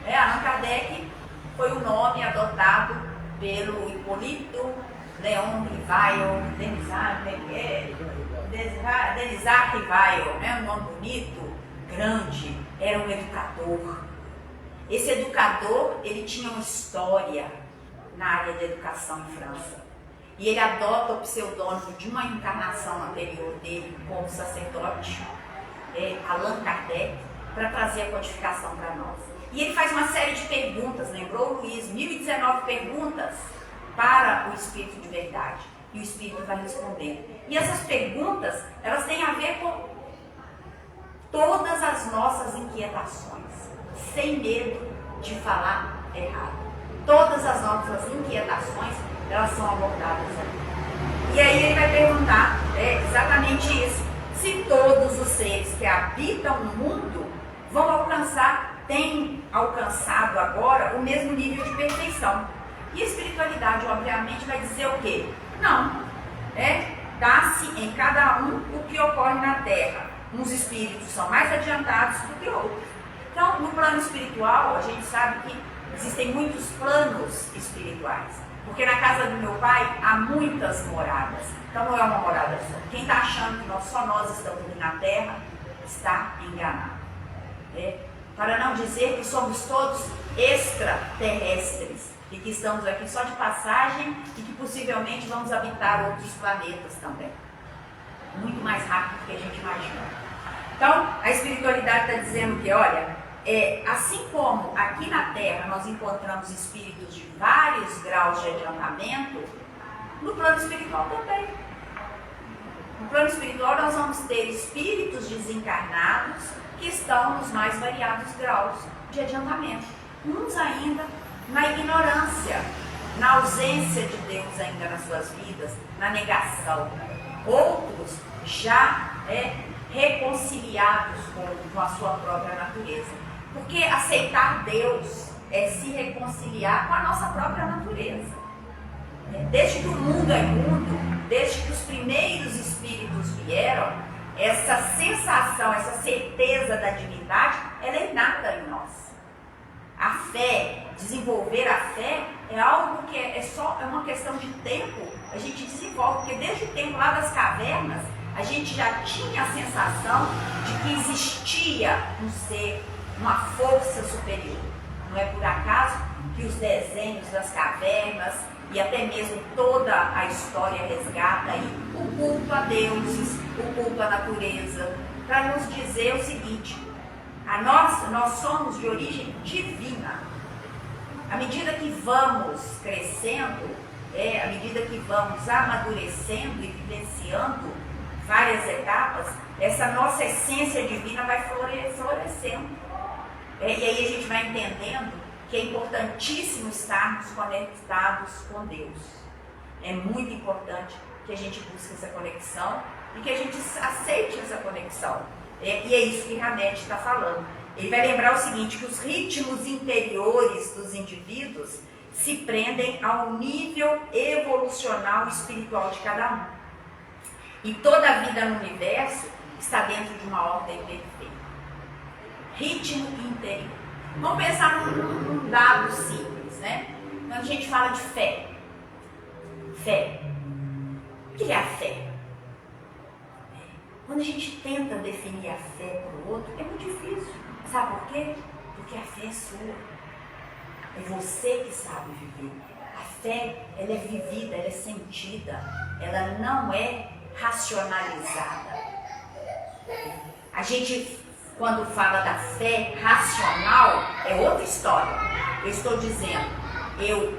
Allan Kardec foi o nome adotado pelo Hipólito Léon Rivail, Denisard Rivail, um nome bonito, grande, era um educador. Esse educador, ele tinha uma história na área de educação em França. E ele adota o pseudônimo de uma encarnação anterior dele como sacerdote, Allan Kardec, para trazer a codificação para nós. E ele faz uma série de perguntas, lembrou o Luiz, 1019 perguntas para o Espírito de verdade. E o Espírito vai respondendo. E essas perguntas, elas têm a ver com todas as nossas inquietações, sem medo de falar errado. Todas as nossas inquietações, elas são abordadas ali. E aí ele vai perguntar exatamente isso: se todos os seres que habitam o mundo têm alcançado agora o mesmo nível de perfeição. E a espiritualidade, obviamente, vai dizer o quê? Não. Dá-se em cada um o que ocorre na Terra. Uns espíritos são mais adiantados do que outros. Então, no plano espiritual, a gente sabe que existem muitos planos espirituais. Porque na casa do meu pai há muitas moradas. Então não é uma morada só. Quem está achando que só nós estamos aqui na Terra está enganado. Para não dizer que somos todos extraterrestres e que estamos aqui só de passagem e que possivelmente vamos habitar outros planetas também. Muito mais rápido do que a gente imagina. Então, a espiritualidade está dizendo que, olha, assim como aqui na Terra nós encontramos espíritos de vários graus de adiantamento, no plano espiritual também. No plano espiritual nós vamos ter espíritos desencarnados que estão nos mais variados graus de adiantamento. Uns ainda na ignorância, na ausência de Deus ainda nas suas vidas, na negação. Outros já reconciliados com a sua própria natureza. Porque aceitar Deus é se reconciliar com a nossa própria natureza. Desde que o mundo é mundo, desde que os primeiros espíritos vieram, essa sensação, essa certeza da divindade, ela é inata em nós. A fé, desenvolver a fé, é algo que é uma questão de tempo, a gente desenvolve, porque desde o tempo lá das cavernas, a gente já tinha a sensação de que existia um ser, uma força superior. Não é por acaso que os desenhos das cavernas e até mesmo toda a história resgata aí o culto a deuses, o culto à natureza, para nos dizer o seguinte: nós somos de origem divina. à medida que vamos crescendo, à medida que vamos amadurecendo e vivenciando várias etapas, essa nossa essência divina vai florescendo. E aí a gente vai entendendo que é importantíssimo estarmos conectados com Deus. É muito importante que a gente busque essa conexão e que a gente aceite essa conexão. E é isso que Hamed está falando. Ele vai lembrar o seguinte, que os ritmos interiores dos indivíduos se prendem ao nível evolucional espiritual de cada um. E toda a vida no universo está dentro de uma ordem perfeita. Ritmo interior. Vamos pensar num dado simples, né? Quando a gente fala de fé. Fé. O que é a fé? Quando a gente tenta definir a fé para o outro, é muito difícil. Sabe por quê? Porque a fé é sua. É você que sabe viver. A fé, ela é vivida, ela é sentida. Ela não é racionalizada. A gente, quando fala da fé racional, é outra história. Eu estou dizendo, eu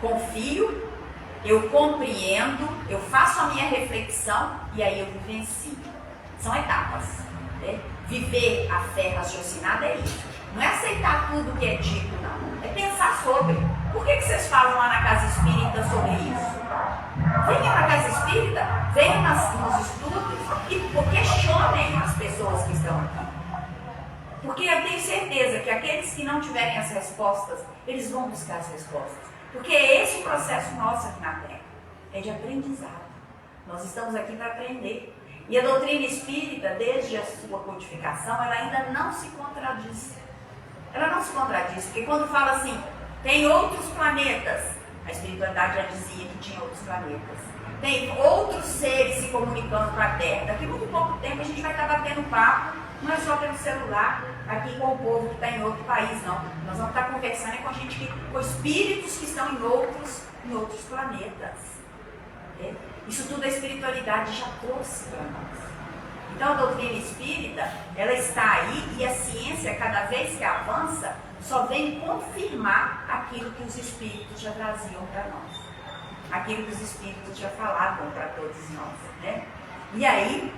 confio, eu compreendo, eu faço a minha reflexão e aí eu vivencio. São etapas. Né? Viver a fé raciocinada é isso. Não é aceitar tudo que é dito, não. É pensar sobre. Por que vocês falam lá na casa espírita sobre isso? Venham na casa espírita, venham nos estudos e questionem as pessoas que estão aqui. Porque eu tenho certeza que aqueles que não tiverem as respostas, eles vão buscar as respostas. Porque é esse o processo nosso aqui na Terra. É de aprendizado. Nós estamos aqui para aprender. E a doutrina espírita, desde a sua codificação, ela ainda não se contradiz. Ela não se contradiz, porque quando fala assim, tem outros planetas, a espiritualidade já dizia que tinha outros planetas. Tem outros seres se comunicando com a Terra. Daqui a muito pouco tempo a gente vai estar batendo papo, não é só pelo celular, aqui com o povo que está em outro país, não. Nós vamos estar conversando com gente com espíritos que estão em outros planetas. Isso tudo a espiritualidade já trouxe para nós. Então a doutrina espírita, ela está aí e a ciência, cada vez que avança, só vem confirmar aquilo que os espíritos já traziam para nós. Aquilo que os espíritos já falavam para todos nós. Né? E aí,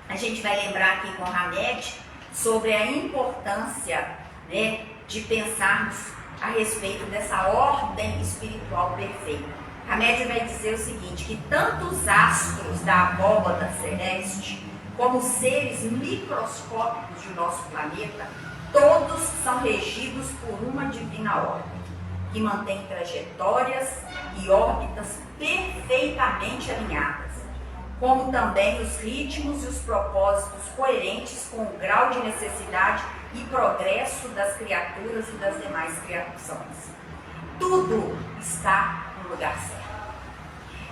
a gente vai lembrar aqui com Hamed sobre a importância, né, de pensarmos a respeito dessa ordem espiritual perfeita. Hamed vai dizer o seguinte, que tanto os astros da abóbada celeste, como os seres microscópicos de nosso planeta, todos são regidos por uma divina ordem, que mantém trajetórias e órbitas perfeitamente alinhadas, como também os ritmos e os propósitos coerentes com o grau de necessidade e progresso das criaturas e das demais criações. Tudo está no lugar certo.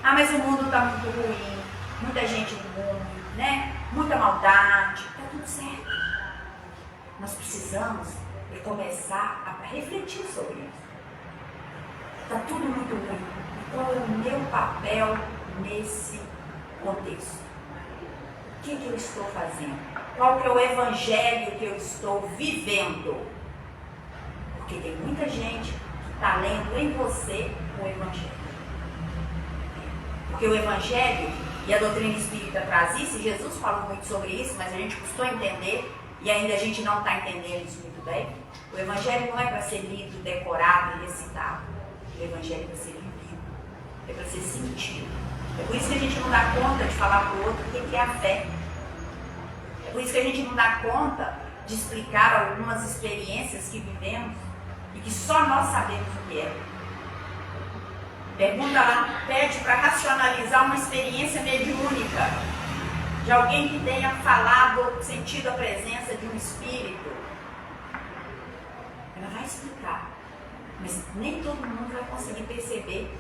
Ah, mas o mundo está muito ruim, muita gente no mundo, né? Muita maldade, está tudo certo. Nós precisamos começar a refletir sobre isso. Está tudo muito ruim. Qual é o meu papel nesse contexto? O que eu estou fazendo? Qual que é o evangelho que eu estou vivendo? Porque tem muita gente que está lendo em você o evangelho. Porque o evangelho e a doutrina espírita traz isso, e Jesus falou muito sobre isso, mas a gente custou entender, e ainda a gente não está entendendo isso muito bem. O evangelho não é para ser lido, decorado e recitado. O evangelho é para ser vivido, é para ser sentido. É por isso que a gente não dá conta de falar para o outro o que é a fé. É por isso que a gente não dá conta de explicar algumas experiências que vivemos e que só nós sabemos o que é. Pergunta lá, pede para racionalizar uma experiência mediúnica de alguém que tenha falado, sentido a presença de um espírito. Ela vai explicar, mas nem todo mundo vai conseguir perceber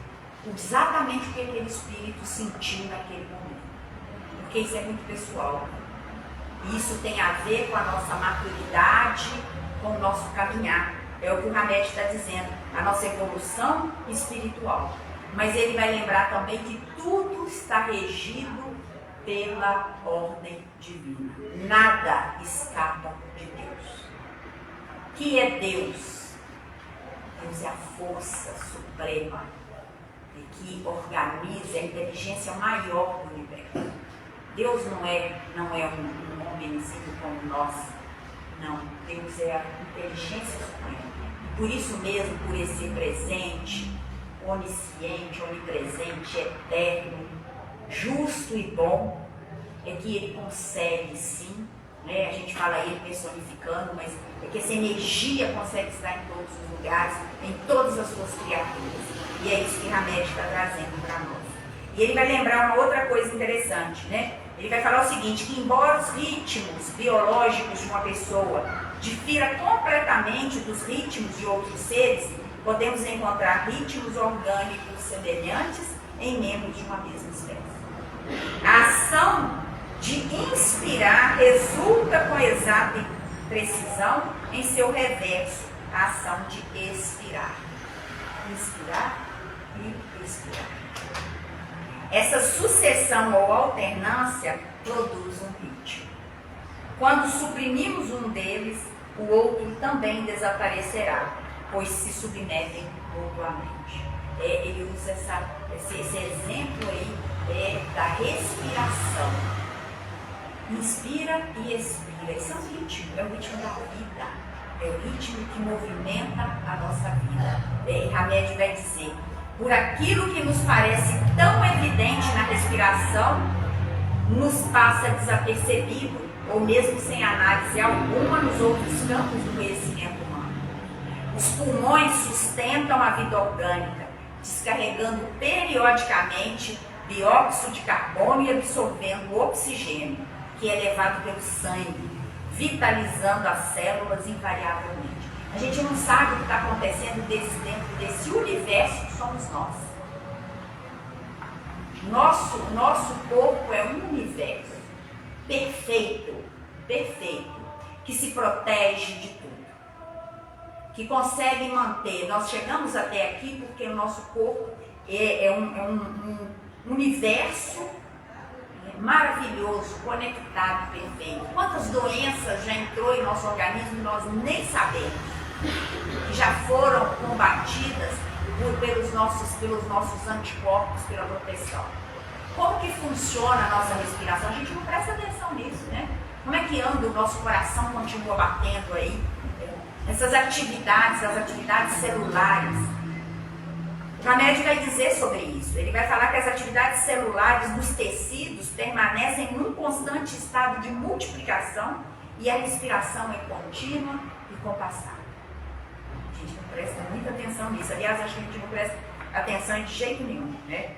exatamente o que aquele espírito sentiu naquele momento, porque isso é muito pessoal. E isso tem a ver com a nossa maturidade, com o nosso caminhar. É o que o Hamed está dizendo, a nossa evolução espiritual. Mas ele vai lembrar também que tudo está regido pela ordem divina. Nada escapa de Deus. Que é Deus? Deus é a força suprema que organiza a inteligência maior do universo. Deus não é um homenzinho como nós. Não, Deus é a inteligência suprema. Por isso mesmo, por esse presente, onisciente, onipresente, eterno, justo e bom, é que ele consegue sim, né? A gente fala ele personificando, mas é que essa energia consegue estar em todos os lugares, em todas as suas criaturas. E é isso que Hamed está trazendo para nós. E ele vai lembrar uma outra coisa interessante, né? Ele vai falar o seguinte, que embora os ritmos biológicos de uma pessoa difira completamente dos ritmos de outros seres, podemos encontrar ritmos orgânicos semelhantes em membros de uma mesma espécie. A ação de inspirar resulta com exata precisão em seu reverso, a ação de expirar. Inspirar e expirar. Essa sucessão ou alternância produz um ritmo. Quando suprimimos um deles, o outro também desaparecerá, pois se submetem mutuamente. Ele usa esse exemplo aí da respiração. Inspira e expira. Esse é um ritmo, é o ritmo da vida. É o ritmo que movimenta a nossa vida. E Hamed vai dizer, por aquilo que nos parece tão evidente na respiração, nos passa desapercebido, ou mesmo sem análise alguma nos outros campos do conhecimento humano. Os pulmões sustentam a vida orgânica, descarregando periodicamente dióxido de carbono e absorvendo o oxigênio, que é levado pelo sangue, vitalizando as células invariavelmente. A gente não sabe o que está acontecendo dentro desse universo que somos nós. Nosso corpo é um universo perfeito, que se protege de tudo, que consegue manter. Nós chegamos até aqui porque o nosso corpo é um universo maravilhoso, conectado, perfeito. Quantas doenças já entrou em nosso organismo e nós nem sabemos, que já foram combatidas pelos nossos anticorpos, pela proteção. Como que funciona a nossa respiração? A gente não presta atenção nisso, né? Como é que anda o nosso coração, continua batendo aí? Essas atividades, as atividades celulares. O Hamed vai dizer sobre isso. Ele vai falar que as atividades celulares dos tecidos permanecem num constante estado de multiplicação e a respiração é contínua e compassada. A gente não presta muita atenção nisso. Aliás, acho que a gente não presta atenção de jeito nenhum, né?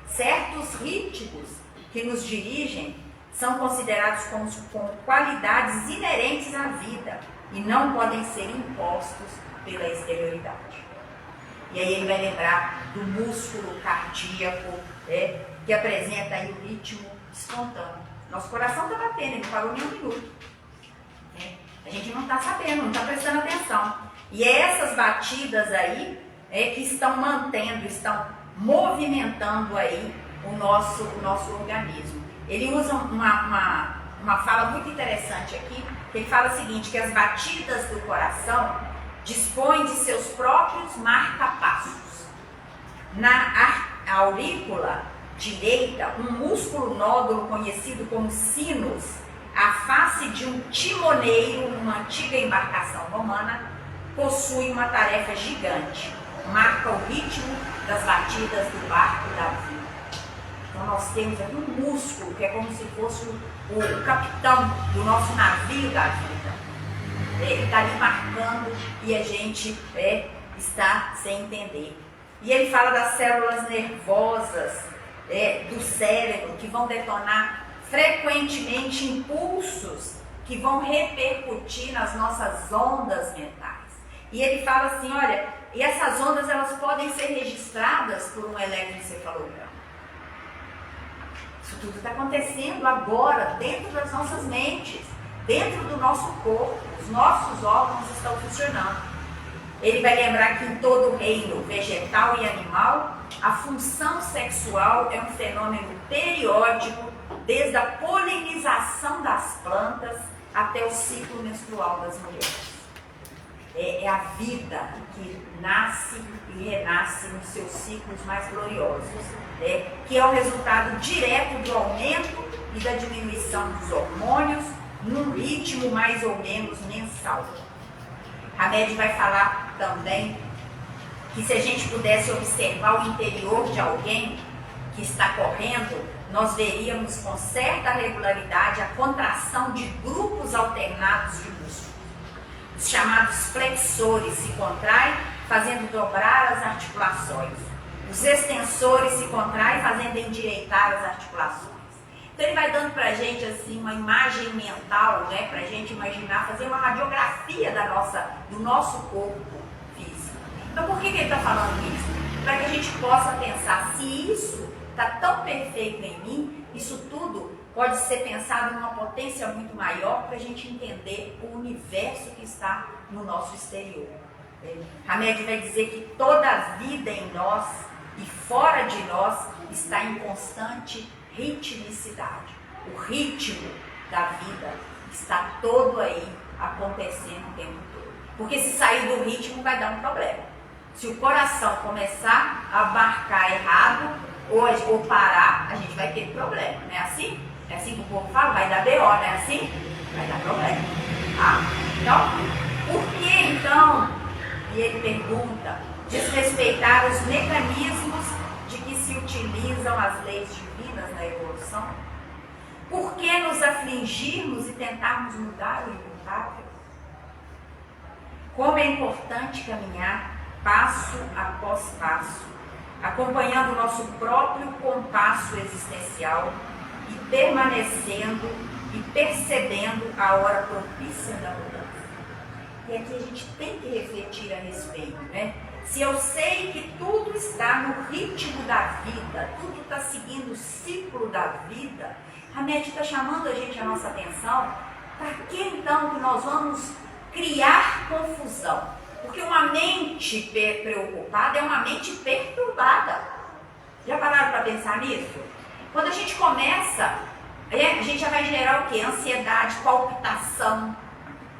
Certos ritmos que nos dirigem são considerados como qualidades inerentes à vida e não podem ser impostos pela exterioridade. E aí ele vai lembrar do músculo cardíaco, que apresenta aí o ritmo espontâneo. Nosso coração está batendo, ele não parou nem um minuto. A gente não está sabendo, não está prestando atenção. E é essas batidas aí que estão mantendo, estão movimentando aí o nosso organismo. Ele usa uma fala muito interessante aqui, que ele fala o seguinte, que as batidas do coração dispõem de seus próprios marca-passos. Na aurícula direita, um músculo nódulo conhecido como sinus, a face de um timoneiro numa antiga embarcação romana, possui uma tarefa gigante, marca o ritmo das batidas do barco da vida. Então nós temos aqui um músculo que é como se fosse o capitão do nosso navio da vida. Ele está ali marcando e a gente está sem entender. E ele fala das células nervosas do cérebro que vão detonar frequentemente impulsos que vão repercutir nas nossas ondas mentais. E ele fala assim, olha, e essas ondas elas podem ser registradas por um eletroencefalograma. Isso tudo está acontecendo agora, dentro das nossas mentes, dentro do nosso corpo, os nossos órgãos estão funcionando. Ele vai lembrar que em todo o reino vegetal e animal, a função sexual é um fenômeno periódico, desde a polinização das plantas até o ciclo menstrual das mulheres. é a vida que nasce e renasce nos seus ciclos mais gloriosos, que é o resultado direto do aumento e da diminuição dos hormônios num ritmo mais ou menos mensal. Hamed vai falar também que se a gente pudesse observar o interior de alguém que está correndo, nós veríamos com certa regularidade a contração de grupos alternados de músculos. Os chamados flexores se contraem, fazendo dobrar as articulações. Os extensores se contraem, fazendo endireitar as articulações. Então ele vai dando para a gente assim, uma imagem mental, né, para a gente imaginar, fazer uma radiografia do nosso corpo físico. Então por que ele está falando isso? Para que a gente possa pensar, se isso está tão perfeito em mim, isso tudo pode ser pensado numa potência muito maior para a gente entender o universo que está no nosso exterior. Hamed vai dizer que toda a vida em nós e fora de nós está em constante ritmicidade. O ritmo da vida está todo aí acontecendo o tempo todo. Porque se sair do ritmo vai dar um problema. Se o coração começar a marcar errado ou parar, a gente vai ter problema, não é assim? É assim que o povo fala, vai dar BO, não é assim? Vai dar problema. Tá? Então, por que então, e ele pergunta, desrespeitar os mecanismos de que se utilizam as leis divinas na evolução? Por que nos afligirmos e tentarmos mudar o imutável? Como é importante caminhar passo após passo, acompanhando o nosso próprio compasso existencial e permanecendo e percebendo a hora propícia da mudança. E aqui a gente tem que refletir a respeito, né? Se eu sei que tudo está no ritmo da vida, tudo está seguindo o ciclo da vida, a Hamed está chamando a nossa atenção, para que então que nós vamos criar confusão? Porque uma mente preocupada é uma mente perturbada. Já pararam para pensar nisso? Quando a gente começa, a gente já vai gerar o quê? Ansiedade, palpitação,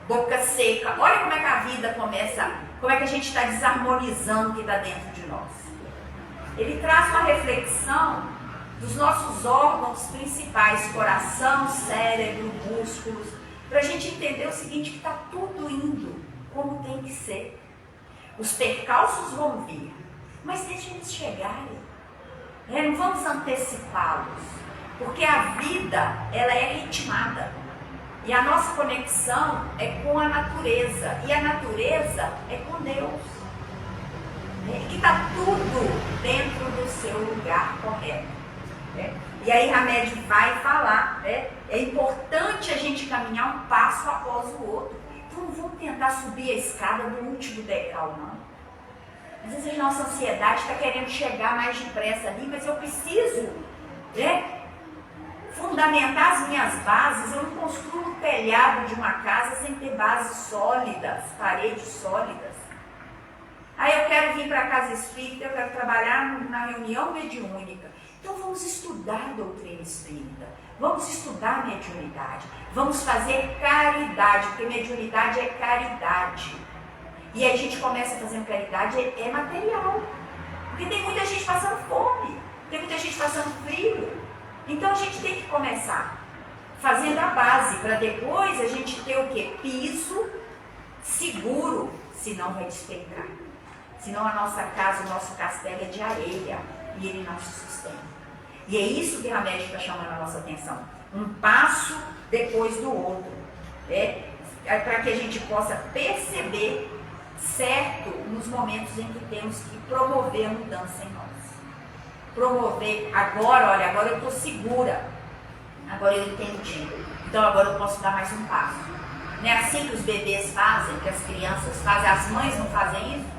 boca seca. Olha como é que a vida começa, como é que a gente está desarmonizando o que está dentro de nós. Ele traz uma reflexão dos nossos órgãos principais, coração, cérebro, músculos, para a gente entender o seguinte, que está tudo indo como tem que ser. Os percalços vão vir, mas deixa eles chegarem. Não vamos antecipá-los, porque a vida ela é ritmada e a nossa conexão é com a natureza e a natureza é com Deus, que está tudo dentro do seu lugar correto. E aí Hamed vai falar, é importante a gente caminhar um passo após o outro. Então não vamos tentar subir a escada do último degrau, não. Às vezes a nossa ansiedade está querendo chegar mais depressa ali, mas eu preciso fundamentar as minhas bases. Eu não construo um telhado de uma casa sem ter bases sólidas, paredes sólidas. Aí eu quero vir para a casa espírita, eu quero trabalhar na reunião mediúnica. Então vamos estudar a doutrina espírita, vamos estudar a mediunidade, vamos fazer caridade, porque mediunidade é caridade. E aí a gente começa fazendo caridade, é material. Porque tem muita gente passando fome, tem muita gente passando frio. Então a gente tem que começar fazendo a base, para depois a gente ter o quê? Piso seguro, senão vai despencar. Senão a nossa casa, o nosso castelo é de areia e ele não se sustenta. E é isso que a Hamed está chamando a nossa atenção. Um passo depois do outro. Para que a gente possa perceber certo nos momentos em que temos que promover a mudança em nós. Promover, agora eu estou segura. Agora eu entendi. Então agora eu posso dar mais um passo. Não é assim que os bebês fazem, que as crianças fazem, as mães não fazem isso?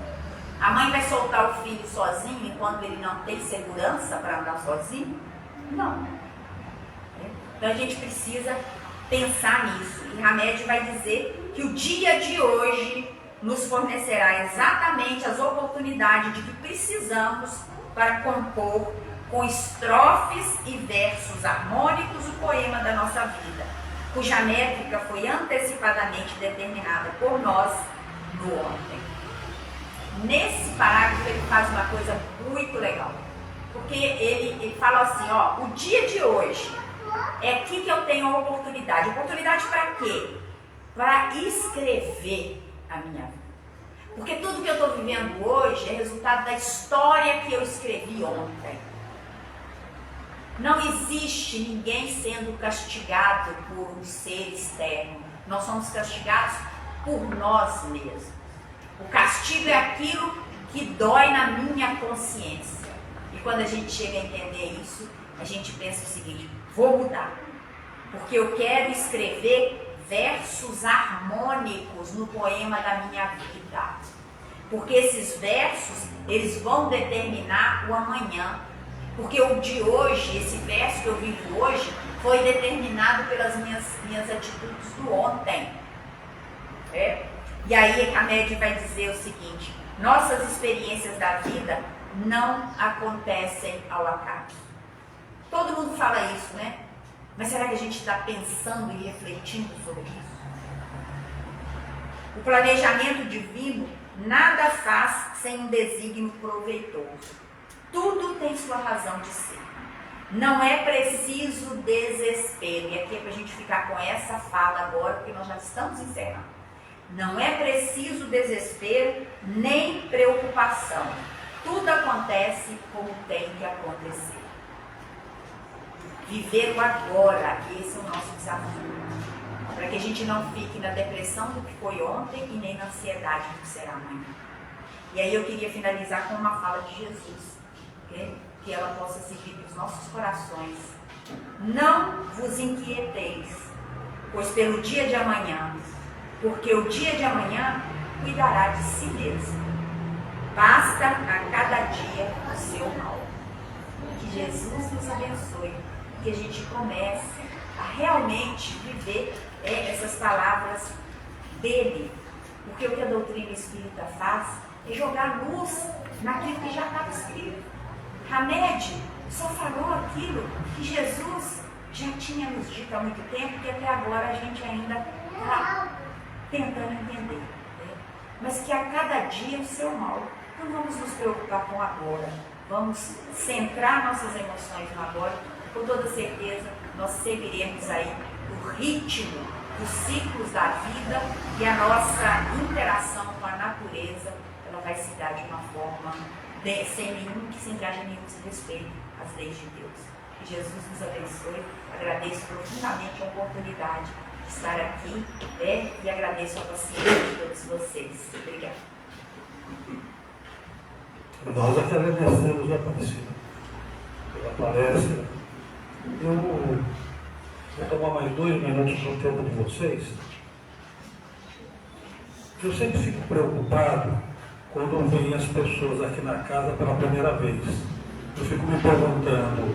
A mãe vai soltar o filho sozinho enquanto ele não tem segurança para andar sozinho? Não. Então a gente precisa pensar nisso. E Hamed vai dizer que o dia de hoje nos fornecerá exatamente as oportunidades de que precisamos para compor com estrofes e versos harmônicos o poema da nossa vida, cuja métrica foi antecipadamente determinada por nós no ontem. Nesse parágrafo ele faz uma coisa muito legal. Porque ele fala assim, ó, o dia de hoje é aqui que eu tenho a oportunidade. Oportunidade para quê? Para escrever a minha vida. Porque tudo que eu estou vivendo hoje é resultado da história que eu escrevi ontem. Não existe ninguém sendo castigado por um ser externo. Nós somos castigados por nós mesmos. O castigo é aquilo que dói na minha consciência. E quando a gente chega a entender isso, a gente pensa o seguinte, vou mudar. Porque eu quero escrever versos harmônicos no poema da minha vida. Porque esses versos, eles vão determinar o amanhã. Porque o de hoje, esse verso que eu vivo hoje, foi determinado pelas minhas atitudes do ontem. E aí a média vai dizer o seguinte, nossas experiências da vida não acontecem ao acaso. Todo mundo fala isso, né? Mas será que a gente está pensando e refletindo sobre isso? O planejamento divino nada faz sem um desígnio proveitoso. Tudo tem sua razão de ser. Não é preciso desespero. E aqui é para a gente ficar com essa fala agora, porque nós já estamos encerrando. Não é preciso desespero nem preocupação. Tudo acontece como tem que acontecer. Viver o agora, esse é o nosso desafio. Para que a gente não fique na depressão do que foi ontem e nem na ansiedade do que será amanhã. E aí eu queria finalizar com uma fala de Jesus, que ela possa servir para os nossos corações. Não vos inquieteis, pois pelo dia de amanhã, porque o dia de amanhã cuidará de si mesmo. Basta a cada dia o seu mal. Que Jesus nos abençoe, que a gente comece a realmente viver essas palavras dele. Porque o que a doutrina espírita faz é jogar luz naquilo que já estava escrito. Hamed só falou aquilo que Jesus já tinha nos dito há muito tempo, que até agora a gente ainda está tentando entender. Mas que a cada dia o seu mal. Não vamos nos preocupar com agora. Vamos centrar nossas emoções no agora. Com toda certeza, nós seguiremos aí o ritmo dos ciclos da vida e a nossa interação com a natureza, ela vai se dar de uma forma sem que haja nenhum desrespeito às leis de Deus. Que Jesus nos abençoe. Agradeço profundamente a oportunidade de estar aqui e agradeço a paciência de todos vocês. Obrigada. Nós aqui agradecemos a Aparecida pela palestra. Eu vou tomar mais 2 minutos do tempo de vocês. Eu sempre fico preocupado quando vêm as pessoas aqui na casa pela primeira vez. Eu fico me perguntando,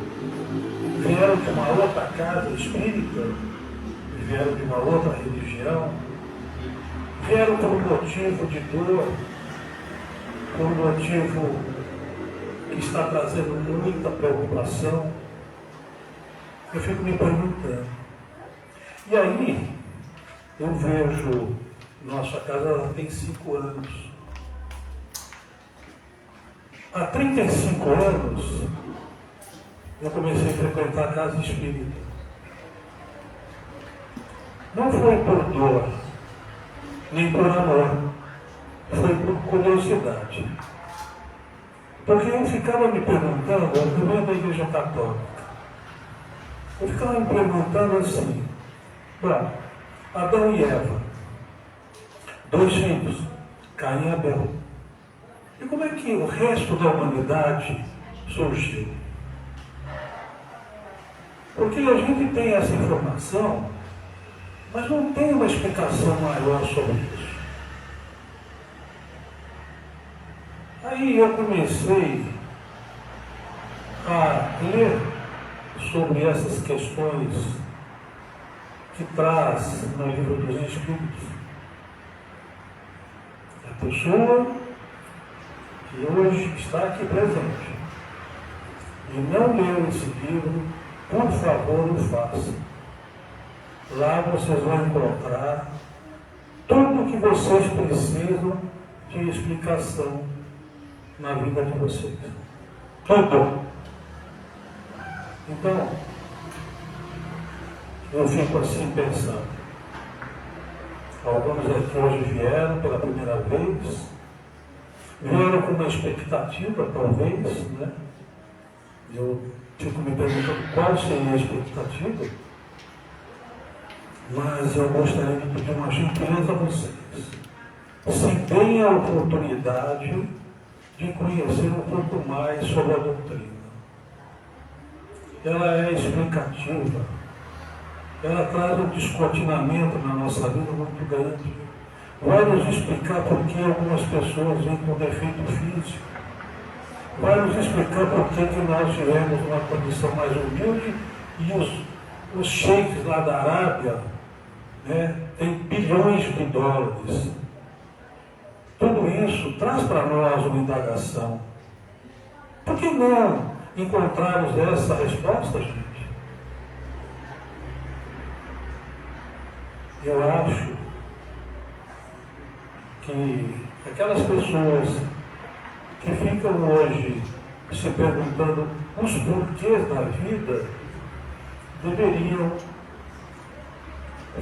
vieram de uma outra casa espírita? Vieram de uma outra religião? Vieram por um motivo de dor? Por um motivo que está trazendo muita preocupação? Eu fico me perguntando. E aí, eu vejo, nossa casa tem 5 anos. Há 35 anos, eu comecei a frequentar a casa espírita. Não foi por dor, nem por amor, foi por curiosidade. Porque eu ficava me perguntando, eu venho da Igreja Católica, eu ficava me perguntando assim, Adão e Eva, 2 filhos, Caim e Abel. E como é que o resto da humanidade surgiu? Porque a gente tem essa informação, mas não tem uma explicação maior sobre isso. Aí eu comecei a ler sobre essas questões que traz no livro dos Espíritos. A pessoa que hoje está aqui presente e não leu esse livro, por favor, o faça. Lá vocês vão encontrar tudo que vocês precisam de explicação na vida de vocês. Tudo. Então, eu fico assim pensando. Alguns aqui hoje vieram pela primeira vez, vieram com uma expectativa, talvez, né? Eu fico me perguntando qual seria a expectativa, mas eu gostaria de pedir uma gentileza a vocês. Se deem a oportunidade de conhecer um pouco mais sobre a doutrina. Ela é explicativa, ela traz um descortinamento na nossa vida muito grande. Vai nos explicar por que algumas pessoas vêm com defeito físico. Vai nos explicar por que nós tivemos uma condição mais humilde e os sheiks lá da Arábia, né, têm bilhões de dólares. Tudo isso traz para nós uma indagação. Por que não encontrarmos essa resposta, gente? Eu acho que aquelas pessoas que ficam hoje se perguntando os porquês da vida deveriam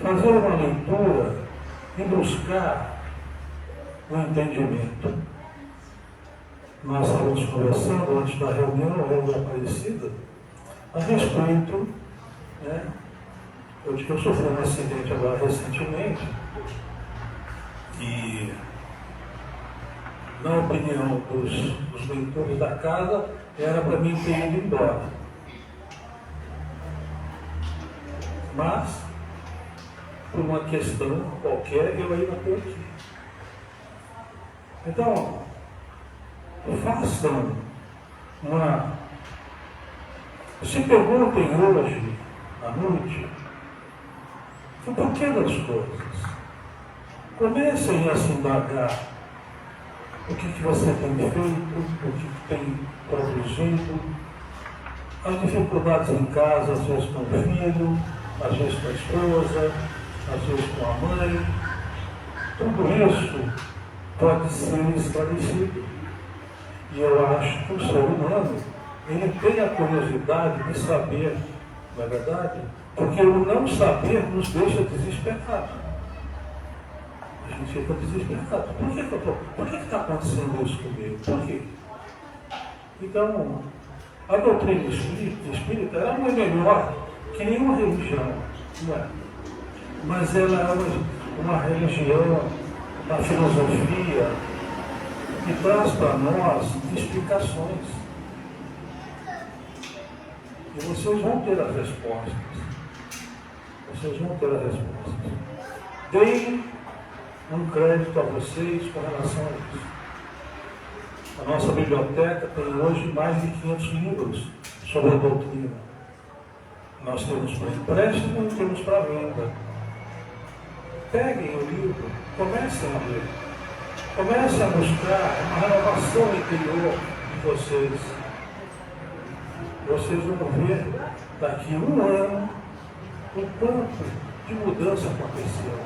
fazer uma leitura e buscar o entendimento. Nós estávamos conversando antes da reunião Aparecida, a respeito, né? Eu sofri um acidente agora recentemente e, na opinião dos leitores da casa, era para mim ter ido embora. Mas, por uma questão qualquer, eu ainda estou aqui. Então, façam uma... Se perguntem hoje, à noite, o porquê das coisas. Comecem a se indagar o que você tem feito, o que tem produzido, as dificuldades em casa, às vezes com o filho, às vezes com a esposa, às vezes com a mãe. Tudo isso pode ser esclarecido. E eu acho que o ser humano, ele tem a curiosidade de saber, não é verdade? Porque o não saber nos deixa desesperados. A gente fica desesperado. Por que está acontecendo isso comigo? Por quê? Então, a doutrina espírita ela não é melhor que nenhuma religião, não é? Mas ela é uma religião, uma filosofia que traz para nós explicações. E vocês vão ter as respostas. Vocês vão ter as respostas. Deem um crédito a vocês com relação a isso. A nossa biblioteca tem hoje mais de 500 livros sobre a doutrina. Nós temos para empréstimo e temos para venda. Peguem o livro, comecem a ler. Comecem a buscar uma renovação interior de vocês. Vocês vão ver daqui a um ano o quanto de mudança aconteceu.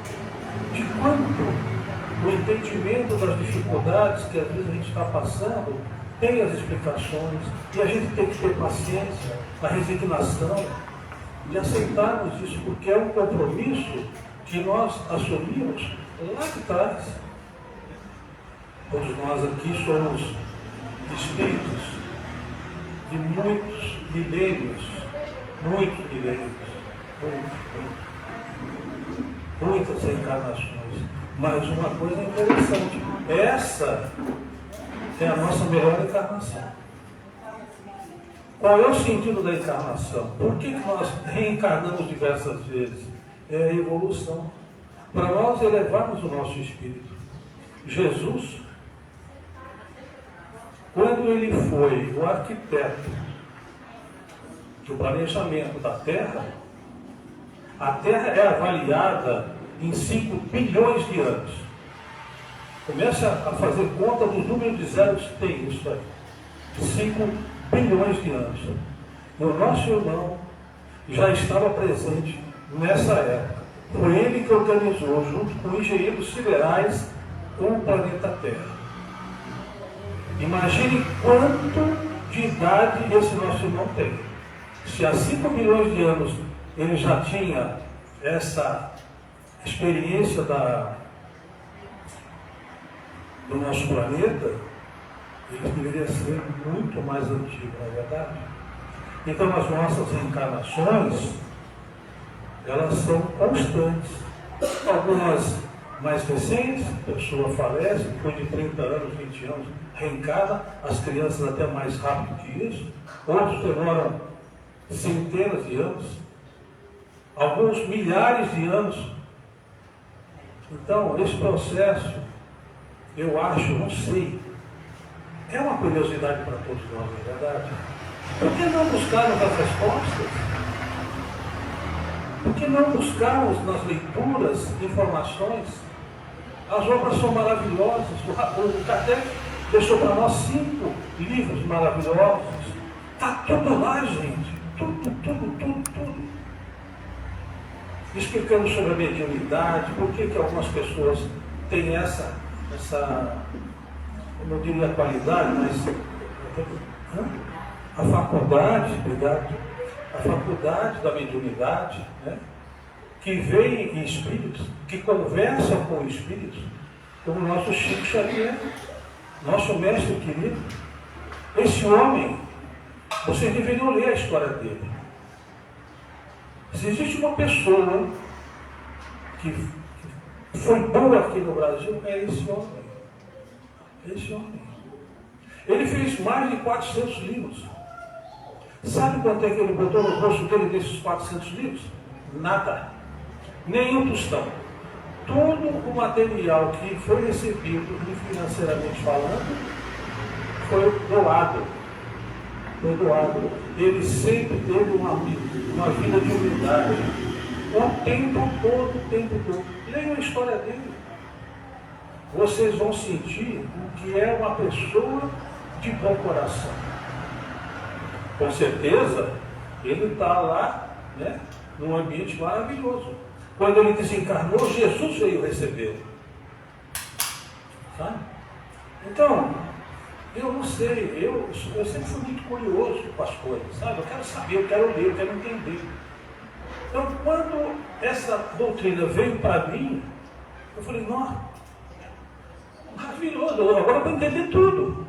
De quanto o entendimento das dificuldades que às vezes a gente está passando tem as explicações, e a gente tem que ter paciência, a resignação de aceitarmos isso, porque é um compromisso que nós assumimos lá de trás. Todos nós aqui somos espíritos de muitos milênios, muitas reencarnações. Mas uma coisa interessante, essa é a nossa melhor encarnação. Qual é o sentido da encarnação? Por que nós reencarnamos diversas vezes? É a evolução. Para nós elevarmos o nosso espírito. Jesus, quando ele foi o arquiteto do planejamento da Terra, a Terra é avaliada em 5 bilhões de anos. Começa a fazer conta dos números de zeros que tem isso aí. 5 bilhões de anos. O nosso irmão já estava presente nessa época. Foi ele que organizou, junto com engenheiros siderais, o planeta Terra. Imagine quanto de idade esse nosso irmão tem. Se há 5 milhões de anos ele já tinha essa experiência do nosso planeta, ele deveria ser muito mais antigo, não é verdade? Então as nossas reencarnações, elas são constantes. Algumas mais recentes, a pessoa falece, depois de 30 anos, 20 anos, reencarna, as crianças até mais rápido que isso, outros demoram centenas de anos, alguns milhares de anos. Então, esse processo, eu acho, não sei, é uma curiosidade para todos nós, não é verdade? Por que não buscarmos as respostas? Por que não buscarmos nas leituras informações? As obras são maravilhosas. O Kardec deixou para nós 5 livros maravilhosos. Está tudo lá, gente. Tudo. Explicando sobre a mediunidade, por que algumas pessoas têm essa, eu não diria qualidade, mas a faculdade, a faculdade da mediunidade, né? Que veem em espíritos, que conversam com espíritos, como o nosso Chico Xavier, nosso mestre querido. Esse homem, vocês deveriam ler a história dele. Se existe uma pessoa que foi boa aqui no Brasil, é esse homem. Esse homem. Ele fez mais de 400 livros. Sabe quanto é que ele botou no rosto dele desses 400 livros? Nada. Nenhum tostão. Todo o material que foi recebido, financeiramente falando, foi doado. Foi doado. Ele sempre teve uma vida de humildade. O tempo todo. Leiam a história dele. Vocês vão sentir o que é uma pessoa de bom coração. Com certeza, ele está lá, né, num ambiente maravilhoso. Quando ele desencarnou, Jesus veio recebê-lo. Sabe? Então, eu não sei, eu sempre fui muito curioso com as coisas, sabe? Eu quero saber, eu quero ler, eu quero entender. Então, quando essa doutrina veio para mim, eu falei, nossa, maravilhoso, agora eu vou entender tudo.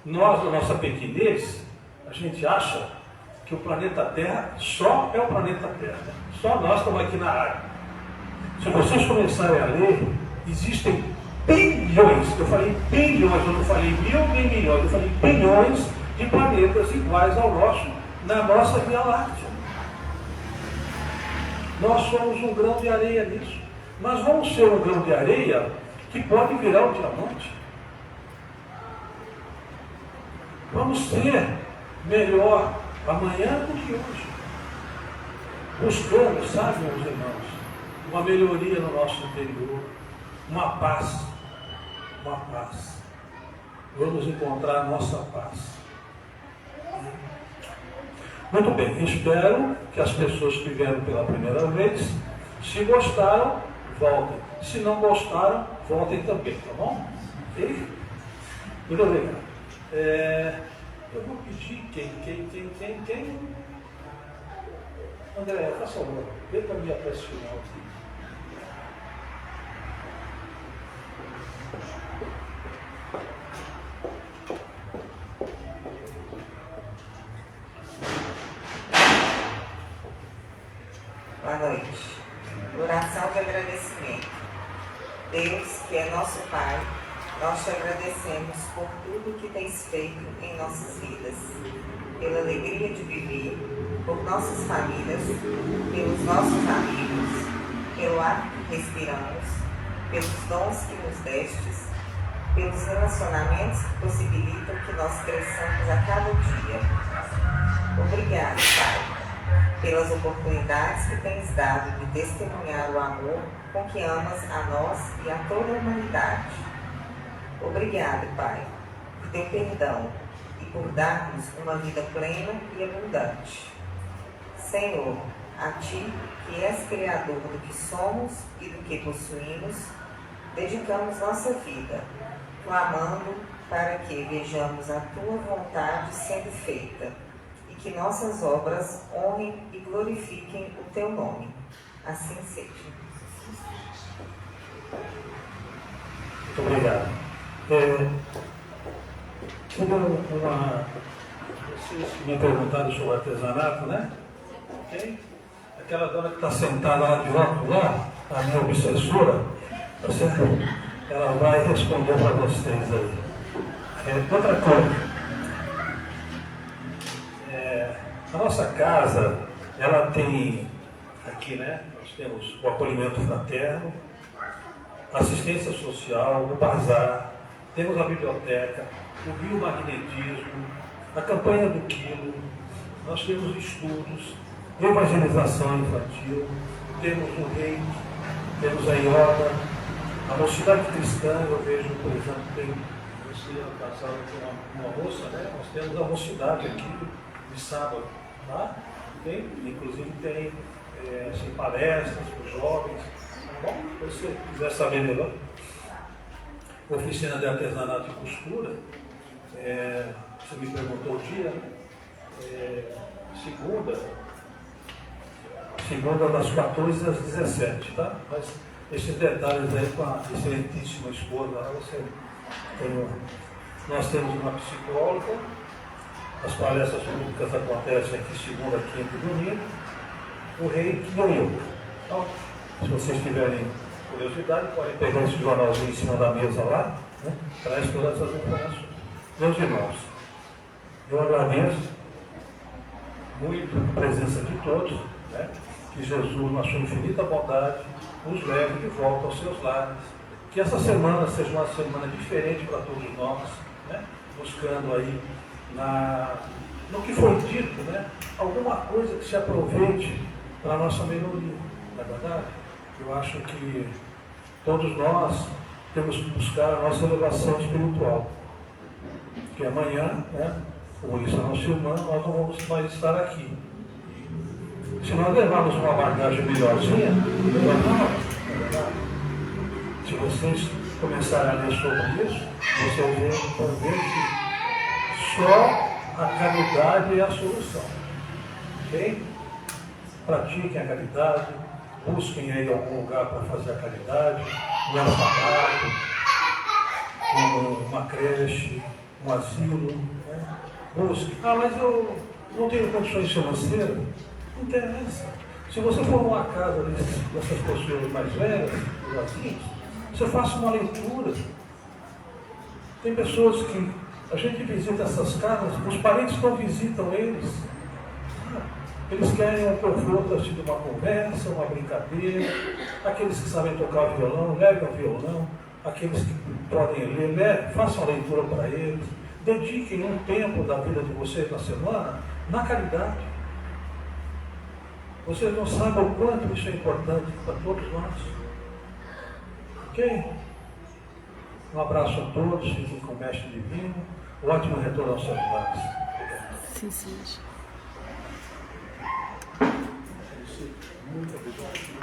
Nós, na nossa pequenez, a gente acha que o planeta Terra só é o planeta Terra. Só nós estamos aqui na área. Se vocês começarem a ler, existem bilhões, eu falei bilhões, eu não falei mil nem milhões, eu falei bilhões de planetas iguais ao nosso, na nossa Via Láctea. Nós somos um grão de areia nisso. Mas vamos ser um grão de areia que pode virar um diamante. Vamos ser melhor amanhã do que hoje. Buscando, sabe, meus irmãos, uma melhoria no nosso interior, uma paz. Uma paz. Vamos encontrar a nossa paz. Muito bem, espero que as pessoas que vieram pela primeira vez, se gostaram, voltem. Se não gostaram, voltem também, tá bom? Ok? Muito obrigado. Eu vou pedir quem? André, faça favor, vê para mim a prece final aqui. Boa noite. Oração de agradecimento. Deus, que é nosso Pai, nós te agradecemos por tudo que tens feito em nossas vidas, pela alegria de viver, por nossas famílias, pelos nossos amigos, pelo ar que respiramos, pelos dons que nos destes, pelos relacionamentos que possibilitam que nós cresçamos a cada dia. Obrigado, Pai, pelas oportunidades que tens dado de testemunhar o amor com que amas a nós e a toda a humanidade. Obrigado, Pai, por teu perdão e por dar-nos uma vida plena e abundante. Senhor, a Ti, que és Criador do que somos e do que possuímos, dedicamos nossa vida, clamando para que vejamos a Tua vontade sendo feita e que nossas obras honrem e glorifiquem o Teu nome. Assim seja. Muito obrigado. Vocês me perguntaram sobre o artesanato, né? Okay? Aquela dona que está sentada lá de óculos, lá, a minha obsessora, tá certo? Ela vai responder para vocês aí. Outra coisa. A nossa casa, ela tem aqui, né? Nós temos o acolhimento fraterno, assistência social, o bazar, temos a biblioteca, o biomagnetismo, a campanha do quilo, nós temos estudos, evangelização infantil, temos o reiki, temos a yoga, a mocidade cristã. Eu vejo, por exemplo, tem você no casal com uma moça, né? Nós temos a mocidade aqui de sábado, tá? Inclusive tem assim, palestras para os jovens. Bom, se você quiser saber melhor, oficina de artesanato e costura, você me perguntou o dia, segunda das 14 às 17, tá? Mas esses detalhes aí com a excelentíssima esposa, nós temos uma psicóloga, as palestras públicas acontecem aqui segunda, quinta e domingo, o reiki e o yoga. Então, se vocês tiverem curiosidade, podem pegar esse jornalzinho em cima da mesa lá, né? Traz todas essas informações. Meus irmãos, eu agradeço muito a presença de todos, né? Que Jesus, na sua infinita bondade, nos leve de volta aos seus lares. Que essa semana seja uma semana diferente para todos nós, né? Buscando aí no que foi dito, né? Alguma coisa que se aproveite para a nossa melhoria, não é verdade? Eu acho que todos nós temos que buscar a nossa elevação espiritual. Porque amanhã, né, como disse a nossa irmã, nós não vamos mais estar aqui. Se nós levarmos uma bagagem melhorzinha, se vocês começarem a ler sobre isso, vocês vão ver que só a caridade é a solução. Ok? Pratiquem a caridade, busquem aí algum lugar para fazer a caridade, um orfanato, uma creche, um asilo, né? Busque. Mas eu não tenho condições financeiras. Não interessa. Se você for numa casa dessas pessoas mais velhas, vazios, você faça uma leitura. Tem pessoas que a gente visita essas casas, os parentes não visitam eles. Eles querem um conforto assim, de uma conversa, uma brincadeira. Aqueles que sabem tocar violão, levem o violão. Aqueles que podem ler, façam a leitura para eles. Dediquem um tempo da vida de vocês na semana na caridade. Vocês não sabem o quanto isso é importante para todos nós. Ok? Um abraço a todos, fiquem com o Mestre Divino. Um ótimo retorno aos seus lares. Sim, sim. Muito obrigado.